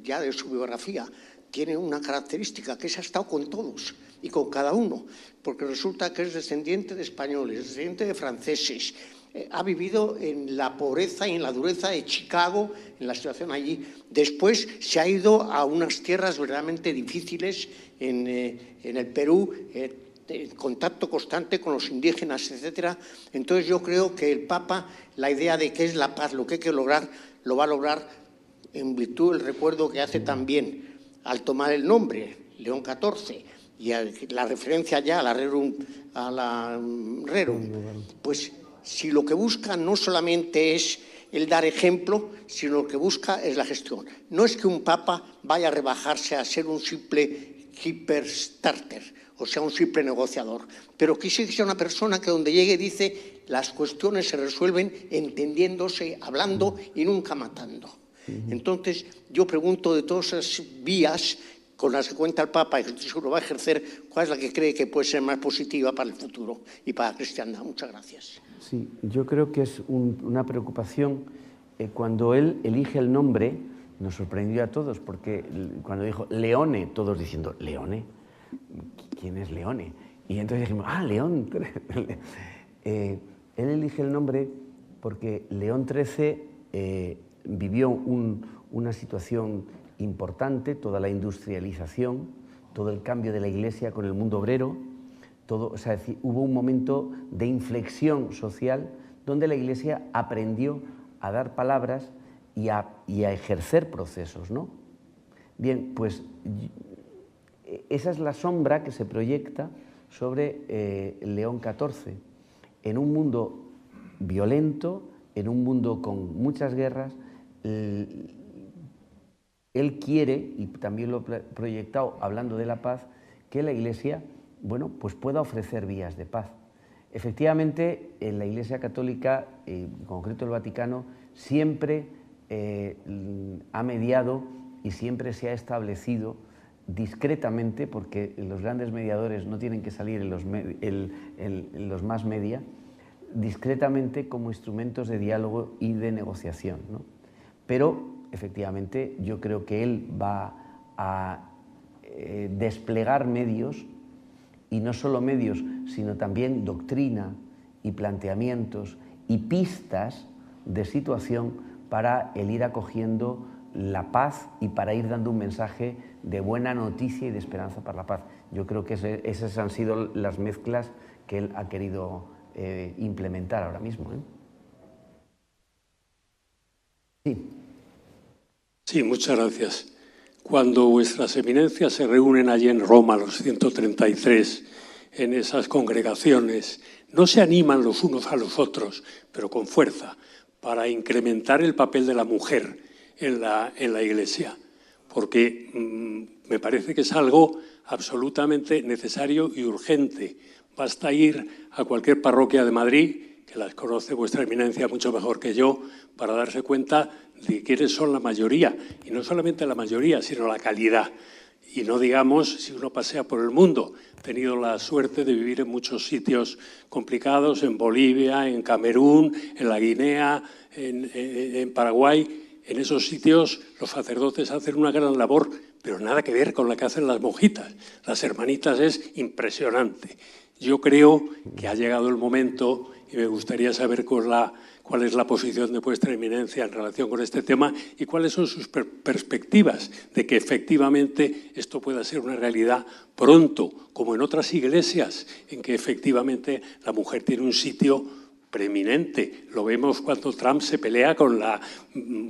ya de su biografía, tiene una característica, que es ha estado con todos y con cada uno, porque resulta que es descendiente de españoles, descendiente de franceses, ha vivido en la pobreza y en la dureza de Chicago, en la situación allí. Después se ha ido a unas tierras verdaderamente difíciles en el Perú, en contacto constante con los indígenas, etcétera. Entonces yo creo que el Papa, la idea de qué es la paz, lo que hay que lograr, lo va a lograr en virtud del recuerdo que hace también al tomar el nombre, León XIV, y la referencia ya a la Rerum, pues si lo que busca no solamente es el dar ejemplo, sino lo que busca es la gestión. No es que un Papa vaya a rebajarse a ser un simple hiperstarter, o sea, un simple negociador, pero que sí sea una persona que donde llegue dice las cuestiones se resuelven entendiéndose, hablando y nunca matando. Entonces, yo pregunto, de todas esas vías con las que cuenta el Papa y que seguro va a ejercer, ¿cuál es la que cree que puede ser más positiva para el futuro y para la cristiandad? Muchas gracias. Sí, yo creo que es una preocupación. Cuando él elige el nombre, nos sorprendió a todos, porque cuando dijo Leone, todos diciendo, ¿Leone? ¿Quién es Leone? Y entonces dijimos, León. Él elige el nombre porque León XIII vivió una situación importante, toda la industrialización, todo el cambio de la Iglesia con el mundo obrero, o sea, hubo un momento de inflexión social donde la Iglesia aprendió a dar palabras y a ejercer procesos, ¿no? Bien, pues esa es la sombra que se proyecta sobre León XIV. En un mundo violento, en un mundo con muchas guerras, él quiere, y también lo ha proyectado hablando de la paz, que la Iglesia, bueno, pues pueda ofrecer vías de paz. Efectivamente, en la Iglesia Católica, en concreto el Vaticano, siempre ha mediado y siempre se ha establecido discretamente, porque los grandes mediadores no tienen que salir en los más media, discretamente como instrumentos de diálogo y de negociación, ¿no? Pero, efectivamente, yo creo que él va a desplegar medios, y no solo medios, sino también doctrina y planteamientos y pistas de situación para el ir acogiendo la paz y para ir dando un mensaje de buena noticia y de esperanza para la paz. Yo creo que esas han sido las mezclas que él ha querido implementar ahora mismo, ¿eh? Sí. Sí, muchas gracias. Cuando vuestras eminencias se reúnen allí en Roma, los 133, en esas congregaciones, no se animan los unos a los otros, pero con fuerza, para incrementar el papel de la mujer en la Iglesia, porque me parece que es algo absolutamente necesario y urgente. Basta ir a cualquier parroquia de Madrid, que las conoce vuestra eminencia mucho mejor que yo, para darse cuenta de quiénes son la mayoría, y no solamente la mayoría, sino la calidad. Y no digamos, si uno pasea por el mundo, he tenido la suerte de vivir en muchos sitios complicados, en Bolivia, en Camerún, en la Guinea, en Paraguay. En esos sitios los sacerdotes hacen una gran labor, pero nada que ver con la que hacen las monjitas. Las hermanitas es impresionante. Yo creo que ha llegado el momento, y me gustaría saber cuál es la posición de vuestra eminencia en relación con este tema y cuáles son sus perspectivas de que efectivamente esto pueda ser una realidad pronto, como en otras iglesias, en que efectivamente la mujer tiene un sitio preeminente. Lo vemos cuando Trump se pelea con la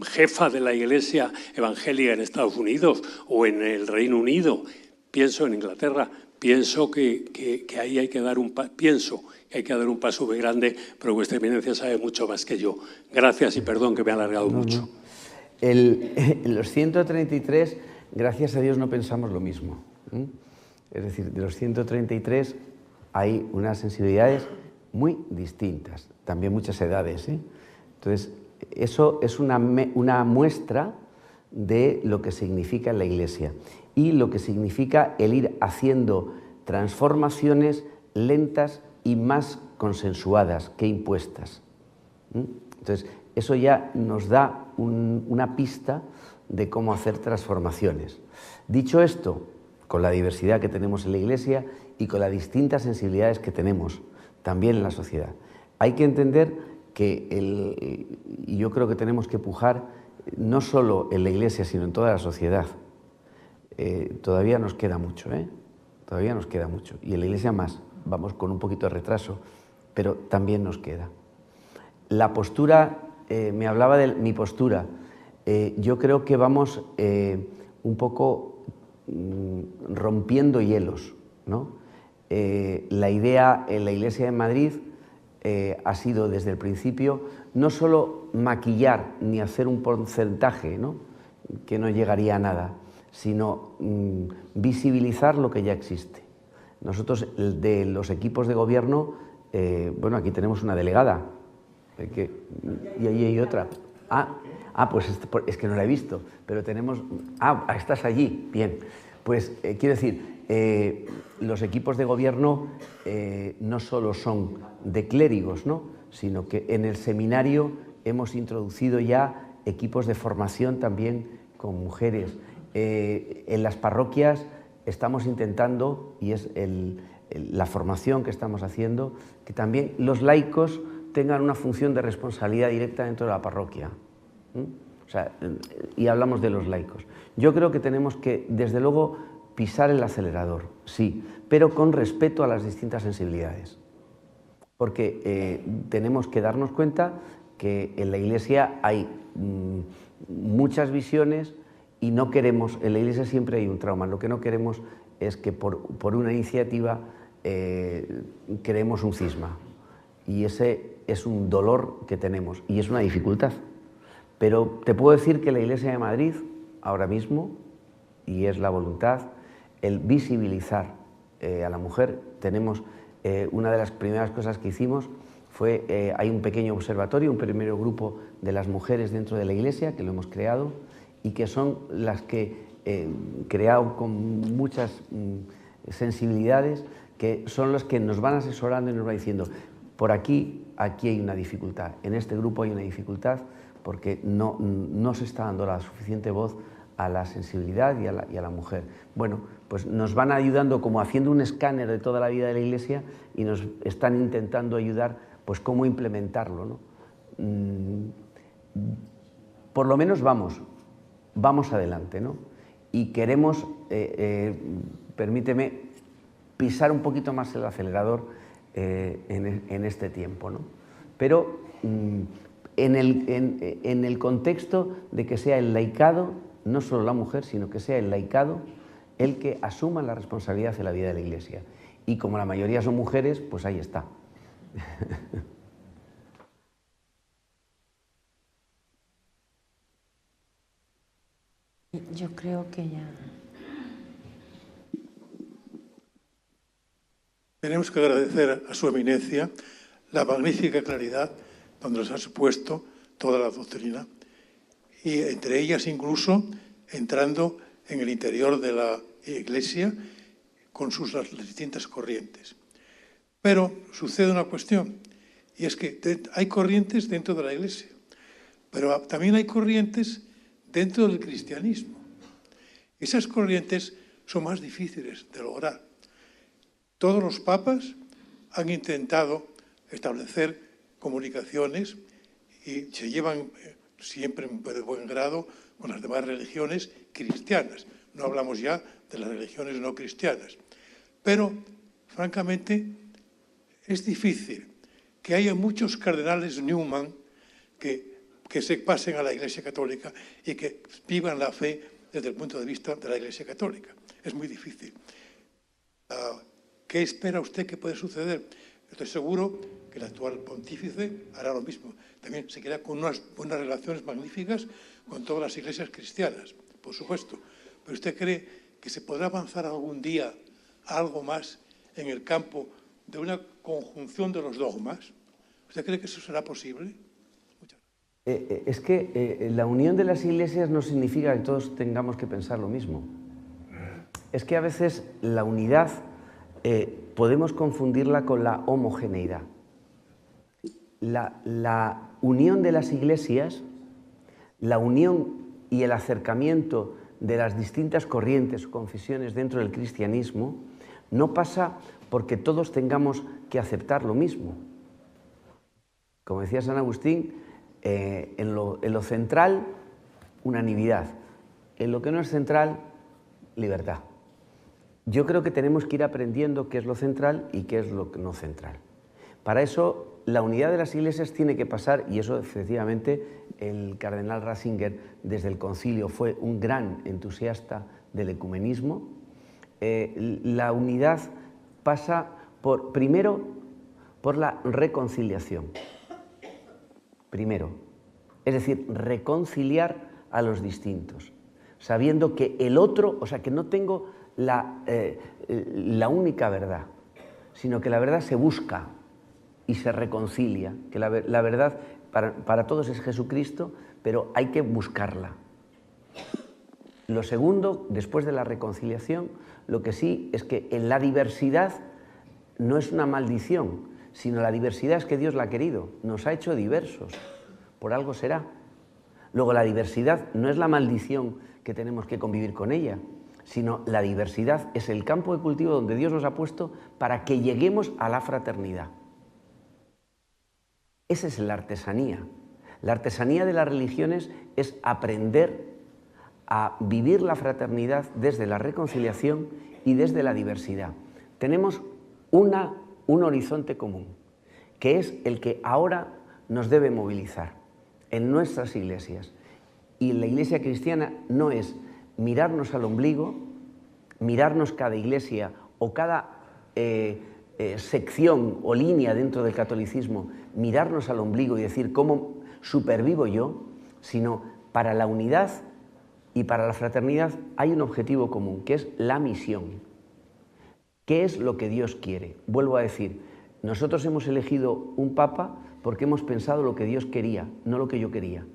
jefa de la iglesia evangélica en Estados Unidos o en el Reino Unido. Pienso en Inglaterra. Pienso que ahí hay que dar un paso muy grande, pero vuestra eminencia sabe mucho más que yo. Gracias y perdón que me he alargado mucho. Los 133, gracias a Dios, no pensamos lo mismo. Es decir, de los 133 hay unas sensibilidades muy distintas, también muchas edades, ¿eh? Entonces, eso es una muestra de lo que significa en la Iglesia y lo que significa el ir haciendo transformaciones lentas y más consensuadas que impuestas. Entonces, eso ya nos da una pista de cómo hacer transformaciones. Dicho esto, con la diversidad que tenemos en la Iglesia y con las distintas sensibilidades que tenemos también en la sociedad, hay que entender que y yo creo que tenemos que pujar no solo en la Iglesia, sino en toda la sociedad. Todavía nos queda mucho, ¿eh? Todavía nos queda mucho. Y en la Iglesia más. Vamos con un poquito de retraso, pero también nos queda. La postura, me hablaba de mi postura. Yo creo que vamos un poco rompiendo hielos, ¿no? La idea en la Iglesia de Madrid ha sido desde el principio no solo maquillar ni hacer un porcentaje, ¿no?, que no llegaría a nada, sino visibilizar lo que ya existe. Nosotros, de los equipos de gobierno, bueno, aquí tenemos una delegada, y ahí hay otra. Pues es que no la he visto, pero tenemos... estás allí, bien. Pues quiero decir, los equipos de gobierno no solo son de clérigos, ¿no?, sino que en el seminario hemos introducido ya equipos de formación también con mujeres. En las parroquias estamos intentando, y es la formación que estamos haciendo, que también los laicos tengan una función de responsabilidad directa dentro de la parroquia. O sea, y hablamos de los laicos. Yo creo que tenemos que, desde luego, pisar el acelerador, sí, pero con respeto a las distintas sensibilidades. Porque tenemos que darnos cuenta que en la Iglesia hay muchas visiones y no queremos, en la Iglesia siempre hay un trauma, lo que no queremos es que por una iniciativa creemos un cisma. Y ese es un dolor que tenemos y es una dificultad. Pero te puedo decir que la Iglesia de Madrid, ahora mismo, y es la voluntad, el visibilizar a la mujer. Tenemos una de las primeras cosas que hicimos fue, hay un pequeño observatorio, un primer grupo de las mujeres dentro de la Iglesia, que lo hemos creado, y que son las que, creado con muchas sensibilidades, que son las que nos van asesorando y nos van diciendo, por aquí hay una dificultad, en este grupo hay una dificultad porque no se está dando la suficiente voz a la sensibilidad y a la mujer. Bueno, pues nos van ayudando como haciendo un escáner de toda la vida de la Iglesia y nos están intentando ayudar pues cómo implementarlo, ¿no? Por lo menos vamos adelante, ¿no? Y queremos, permíteme, pisar un poquito más el acelerador en este tiempo, ¿no? Pero en el contexto de que sea el laicado, no solo la mujer, sino que sea el laicado el que asuma la responsabilidad de la vida de la Iglesia. Y como la mayoría son mujeres, pues ahí está. Yo creo que ya... Tenemos que agradecer a su eminencia la magnífica claridad donde nos ha expuesto toda la doctrina y entre ellas incluso entrando en el interior de la Iglesia con las distintas corrientes. Pero sucede una cuestión y es que hay corrientes dentro de la Iglesia, pero también hay corrientes dentro del cristianismo. Esas corrientes son más difíciles de lograr. Todos los papas han intentado establecer comunicaciones y se llevan siempre de buen grado con las demás religiones cristianas. No hablamos ya de las religiones no cristianas. Pero, francamente, es difícil que haya muchos cardenales Newman que se pasen a la Iglesia Católica y que vivan la fe desde el punto de vista de la Iglesia Católica. Es muy difícil. ¿Qué espera usted que puede suceder? Estoy seguro que el actual pontífice hará lo mismo. También se queda con unas buenas relaciones magníficas con todas las iglesias cristianas, por supuesto. ¿Pero usted cree que se podrá avanzar algún día a algo más en el campo de una conjunción de los dogmas? ¿Usted cree que eso será posible? Es que la unión de las iglesias no significa que todos tengamos que pensar lo mismo. Es que a veces la unidad podemos confundirla con la homogeneidad. La unión de las iglesias, la unión y el acercamiento de las distintas corrientes o confesiones dentro del cristianismo no pasa porque todos tengamos que aceptar lo mismo. Como decía San Agustín, en lo central, unanimidad. En lo que no es central, libertad. Yo creo que tenemos que ir aprendiendo qué es lo central y qué es lo no central. Para eso, la unidad de las iglesias tiene que pasar, y eso efectivamente el cardenal Ratzinger desde el concilio fue un gran entusiasta del ecumenismo. La unidad pasa primero por la reconciliación. Primero, es decir, reconciliar a los distintos, sabiendo que el otro, o sea, que no tengo la única verdad, sino que la verdad se busca y se reconcilia, que la verdad para todos es Jesucristo, pero hay que buscarla. Lo segundo, después de la reconciliación, lo que sí es que en la diversidad no es una maldición, sino la diversidad es que Dios la ha querido, nos ha hecho diversos, por algo será. Luego la diversidad no es la maldición que tenemos que convivir con ella, sino la diversidad es el campo de cultivo donde Dios nos ha puesto para que lleguemos a la fraternidad. Esa es la artesanía. La artesanía de las religiones es aprender a vivir la fraternidad desde la reconciliación y desde la diversidad. Tenemos un horizonte común, que es el que ahora nos debe movilizar en nuestras iglesias. Y la iglesia cristiana no es mirarnos al ombligo, mirarnos cada iglesia o cada sección o línea dentro del catolicismo, mirarnos al ombligo y decir cómo supervivo yo, sino para la unidad y para la fraternidad hay un objetivo común, que es la misión. ¿Qué es lo que Dios quiere? Vuelvo a decir, nosotros hemos elegido un papa porque hemos pensado lo que Dios quería, no lo que yo quería.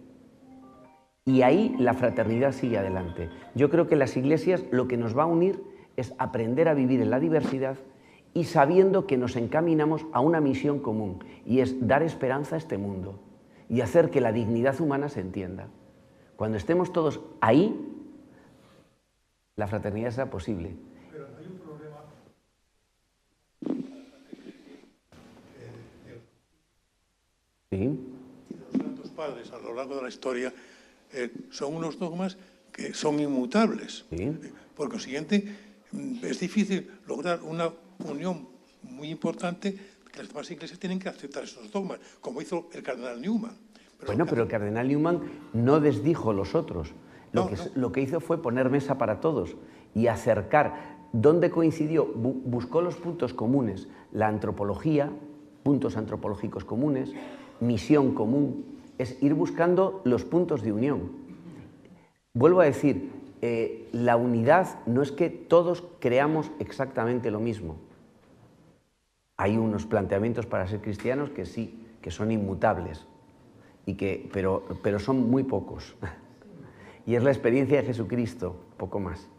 Y ahí la fraternidad sigue adelante. Yo creo que las iglesias lo que nos va a unir es aprender a vivir en la diversidad y sabiendo que nos encaminamos a una misión común, y es dar esperanza a este mundo y hacer que la dignidad humana se entienda. Cuando estemos todos ahí, la fraternidad será posible. Pero hay un problema. ¿Sí? Los santos padres a lo largo de la historia son unos dogmas que son inmutables. Sí. Por consiguiente, es difícil lograr una unión muy importante, que las demás iglesias tienen que aceptar esos dogmas, como hizo el cardenal Newman. Pero el cardenal Newman no desdijo los otros. Lo que hizo fue poner mesa para todos y acercar. ¿Dónde coincidió? Buscó los puntos comunes. La antropología, puntos antropológicos comunes, misión común, es ir buscando los puntos de unión. Vuelvo a decir, la unidad no es que todos creamos exactamente lo mismo. Hay unos planteamientos para ser cristianos que sí, que son inmutables, pero son muy pocos. Y es la experiencia de Jesucristo, poco más.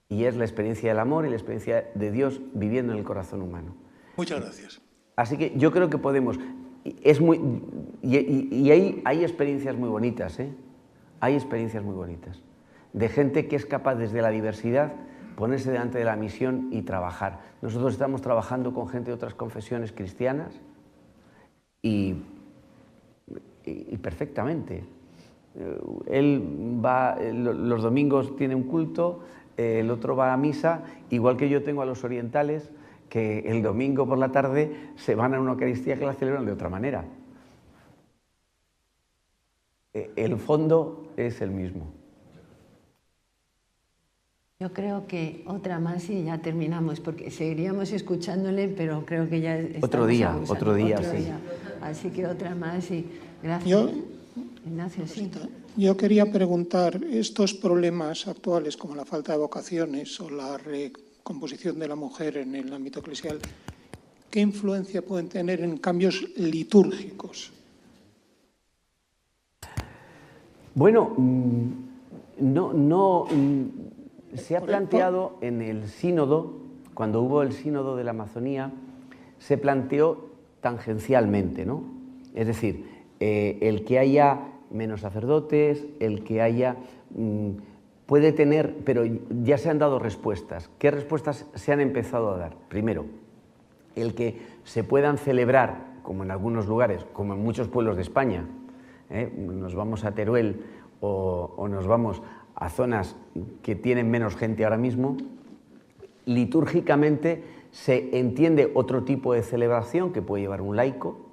Y es la experiencia del amor y la experiencia de Dios viviendo en el corazón humano. Muchas gracias. Así que yo creo que podemos. Hay experiencias muy bonitas, ¿eh? Hay experiencias muy bonitas. De gente que es capaz desde la diversidad ponerse delante de la misión y trabajar. Nosotros estamos trabajando con gente de otras confesiones cristianas y perfectamente. Él va, los domingos tiene un culto, el otro va a misa, igual que yo tengo a los orientales, que el domingo por la tarde se van a una Eucaristía que la celebran de otra manera. El fondo es el mismo. Yo creo que otra más y ya terminamos, porque seguiríamos escuchándole, pero creo que ya estamos Otro día, abusando. otro día, sí. Así que otra más y gracias. Ignacio, sí. Yo quería preguntar, estos problemas actuales como la falta de vocaciones o la recomposición de la mujer en el ámbito eclesial, ¿qué influencia pueden tener en cambios litúrgicos? Bueno, se ha planteado en el sínodo, cuando hubo el sínodo de la Amazonía, se planteó tangencialmente, ¿no? Es decir, el que haya menos sacerdotes, el que haya... puede tener, pero ya se han dado respuestas. ¿Qué respuestas se han empezado a dar? Primero, el que se puedan celebrar, como en algunos lugares, como en muchos pueblos de España, nos vamos a Teruel o nos vamos a zonas que tienen menos gente ahora mismo, litúrgicamente se entiende otro tipo de celebración que puede llevar un laico,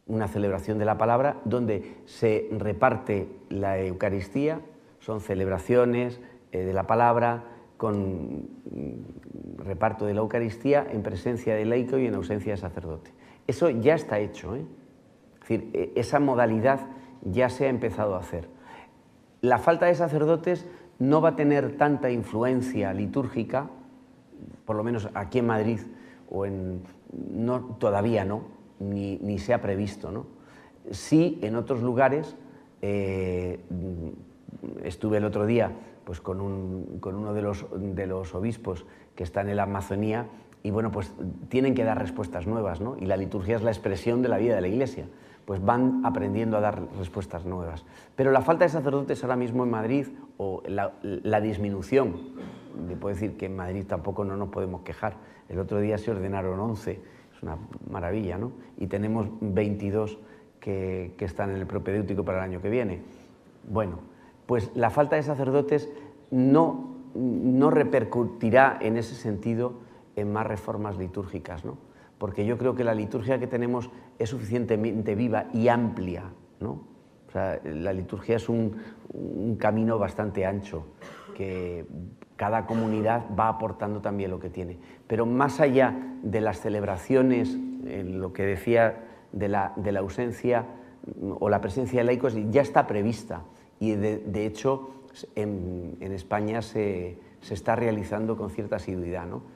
una celebración de la palabra, donde se reparte la Eucaristía, son celebraciones de la palabra con reparto de la Eucaristía en presencia del laico y en ausencia de sacerdote. Eso ya está hecho, ¿eh? Es decir, esa modalidad ya se ha empezado a hacer. La falta de sacerdotes no va a tener tanta influencia litúrgica, por lo menos aquí en Madrid, todavía no, ni se ha previsto, ¿no? Sí, en otros lugares, estuve el otro día pues, con uno de los obispos que están en la Amazonía y bueno, pues tienen que dar respuestas nuevas, ¿no? Y la liturgia es la expresión de la vida de la Iglesia. Pues van aprendiendo a dar respuestas nuevas. Pero la falta de sacerdotes ahora mismo en Madrid, o la disminución, puedo decir que en Madrid tampoco no nos podemos quejar. El otro día se ordenaron 11, es una maravilla, ¿no? Y tenemos 22 que están en el propedéutico para el año que viene. Bueno, pues la falta de sacerdotes no repercutirá en ese sentido en más reformas litúrgicas, ¿no? Porque yo creo que la liturgia que tenemos es suficientemente viva y amplia, ¿no? O sea, la liturgia es un camino bastante ancho, que cada comunidad va aportando también lo que tiene. Pero más allá de las celebraciones, lo que decía de la ausencia o la presencia de laicos, ya está prevista. Y de hecho, en España se está realizando con cierta asiduidad, ¿no?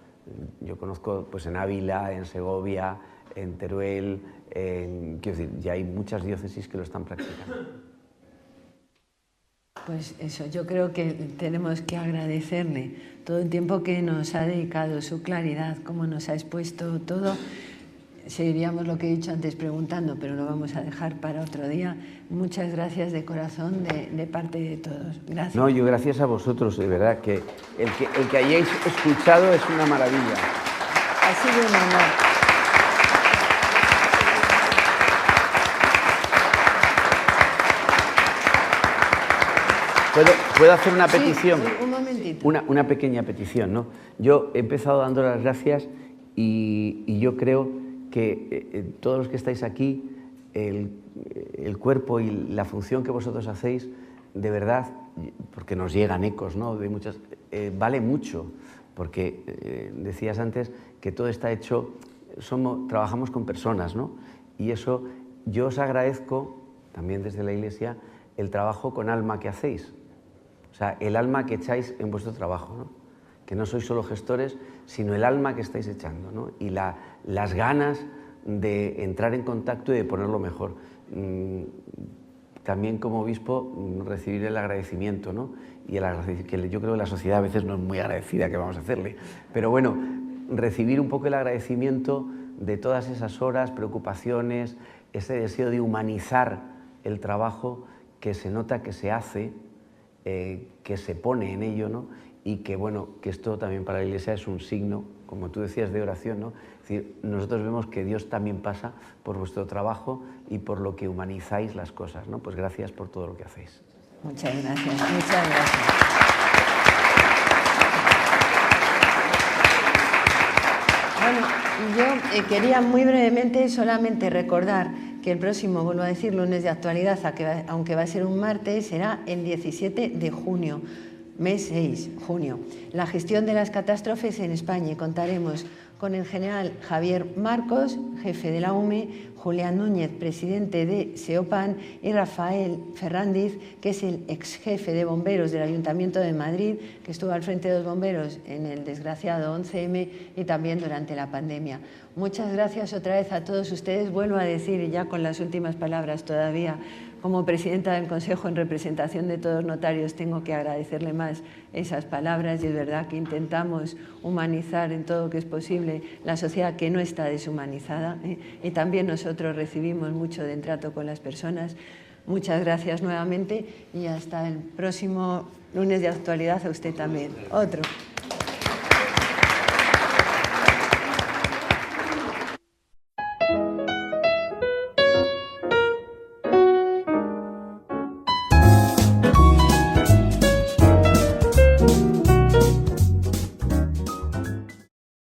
Yo conozco pues, en Ávila, en Segovia, en Teruel, quiero decir, ya hay muchas diócesis que lo están practicando. Pues eso, yo creo que tenemos que agradecerle todo el tiempo que nos ha dedicado, su claridad, cómo nos ha expuesto todo. Seguiríamos lo que he dicho antes preguntando, pero lo vamos a dejar para otro día. Muchas gracias de corazón de parte de todos. Gracias. No, yo gracias a vosotros, de verdad, que el que hayáis escuchado es una maravilla. Ha sido un honor. ¿Puedo hacer una petición? Sí, un momentito. Una pequeña petición, ¿no? Yo he empezado dando las gracias y yo creo que todos los que estáis aquí, el cuerpo y la función que vosotros hacéis, de verdad, porque nos llegan ecos, ¿no?, de muchas, vale mucho, porque decías antes que todo está hecho, trabajamos con personas, ¿no? Y eso, yo os agradezco, también desde la Iglesia, el trabajo con alma que hacéis. O sea, el alma que echáis en vuestro trabajo, ¿no? Que no sois solo gestores, sino el alma que estáis echando, ¿no? Y las ganas de entrar en contacto y de ponerlo mejor. También como obispo recibir el agradecimiento, ¿no? Y que yo creo que la sociedad a veces no es muy agradecida, que vamos a hacerle. Pero bueno, recibir un poco el agradecimiento de todas esas horas, preocupaciones, ese deseo de humanizar el trabajo que se nota que se hace, que se pone en ello, ¿no? Y que, bueno, que esto también para la Iglesia es un signo, como tú decías, de oración, ¿no? Es decir, nosotros vemos que Dios también pasa por vuestro trabajo y por lo que humanizáis las cosas, ¿no? Pues gracias por todo lo que hacéis. Muchas gracias, muchas gracias. Bueno, yo quería muy brevemente solamente recordar que el próximo, vuelvo a decir, lunes de actualidad, aunque va a ser un martes, será el 17 de junio. Mes 6, junio. La gestión de las catástrofes en España. Y contaremos con el general Javier Marcos, jefe de la UME, Julián Núñez, presidente de SEOPAN, y Rafael Ferrandiz, que es el ex jefe de bomberos del Ayuntamiento de Madrid, que estuvo al frente de los bomberos en el desgraciado 11M y también durante la pandemia. Muchas gracias otra vez a todos ustedes. Vuelvo a decir, y ya con las últimas palabras todavía, como presidenta del Consejo en representación de todos los notarios, tengo que agradecerle más esas palabras, y es verdad que intentamos humanizar en todo lo que es posible la sociedad que no está deshumanizada, y también nosotros recibimos mucho de trato con las personas. Muchas gracias nuevamente y hasta el próximo lunes de actualidad a usted también. Otro.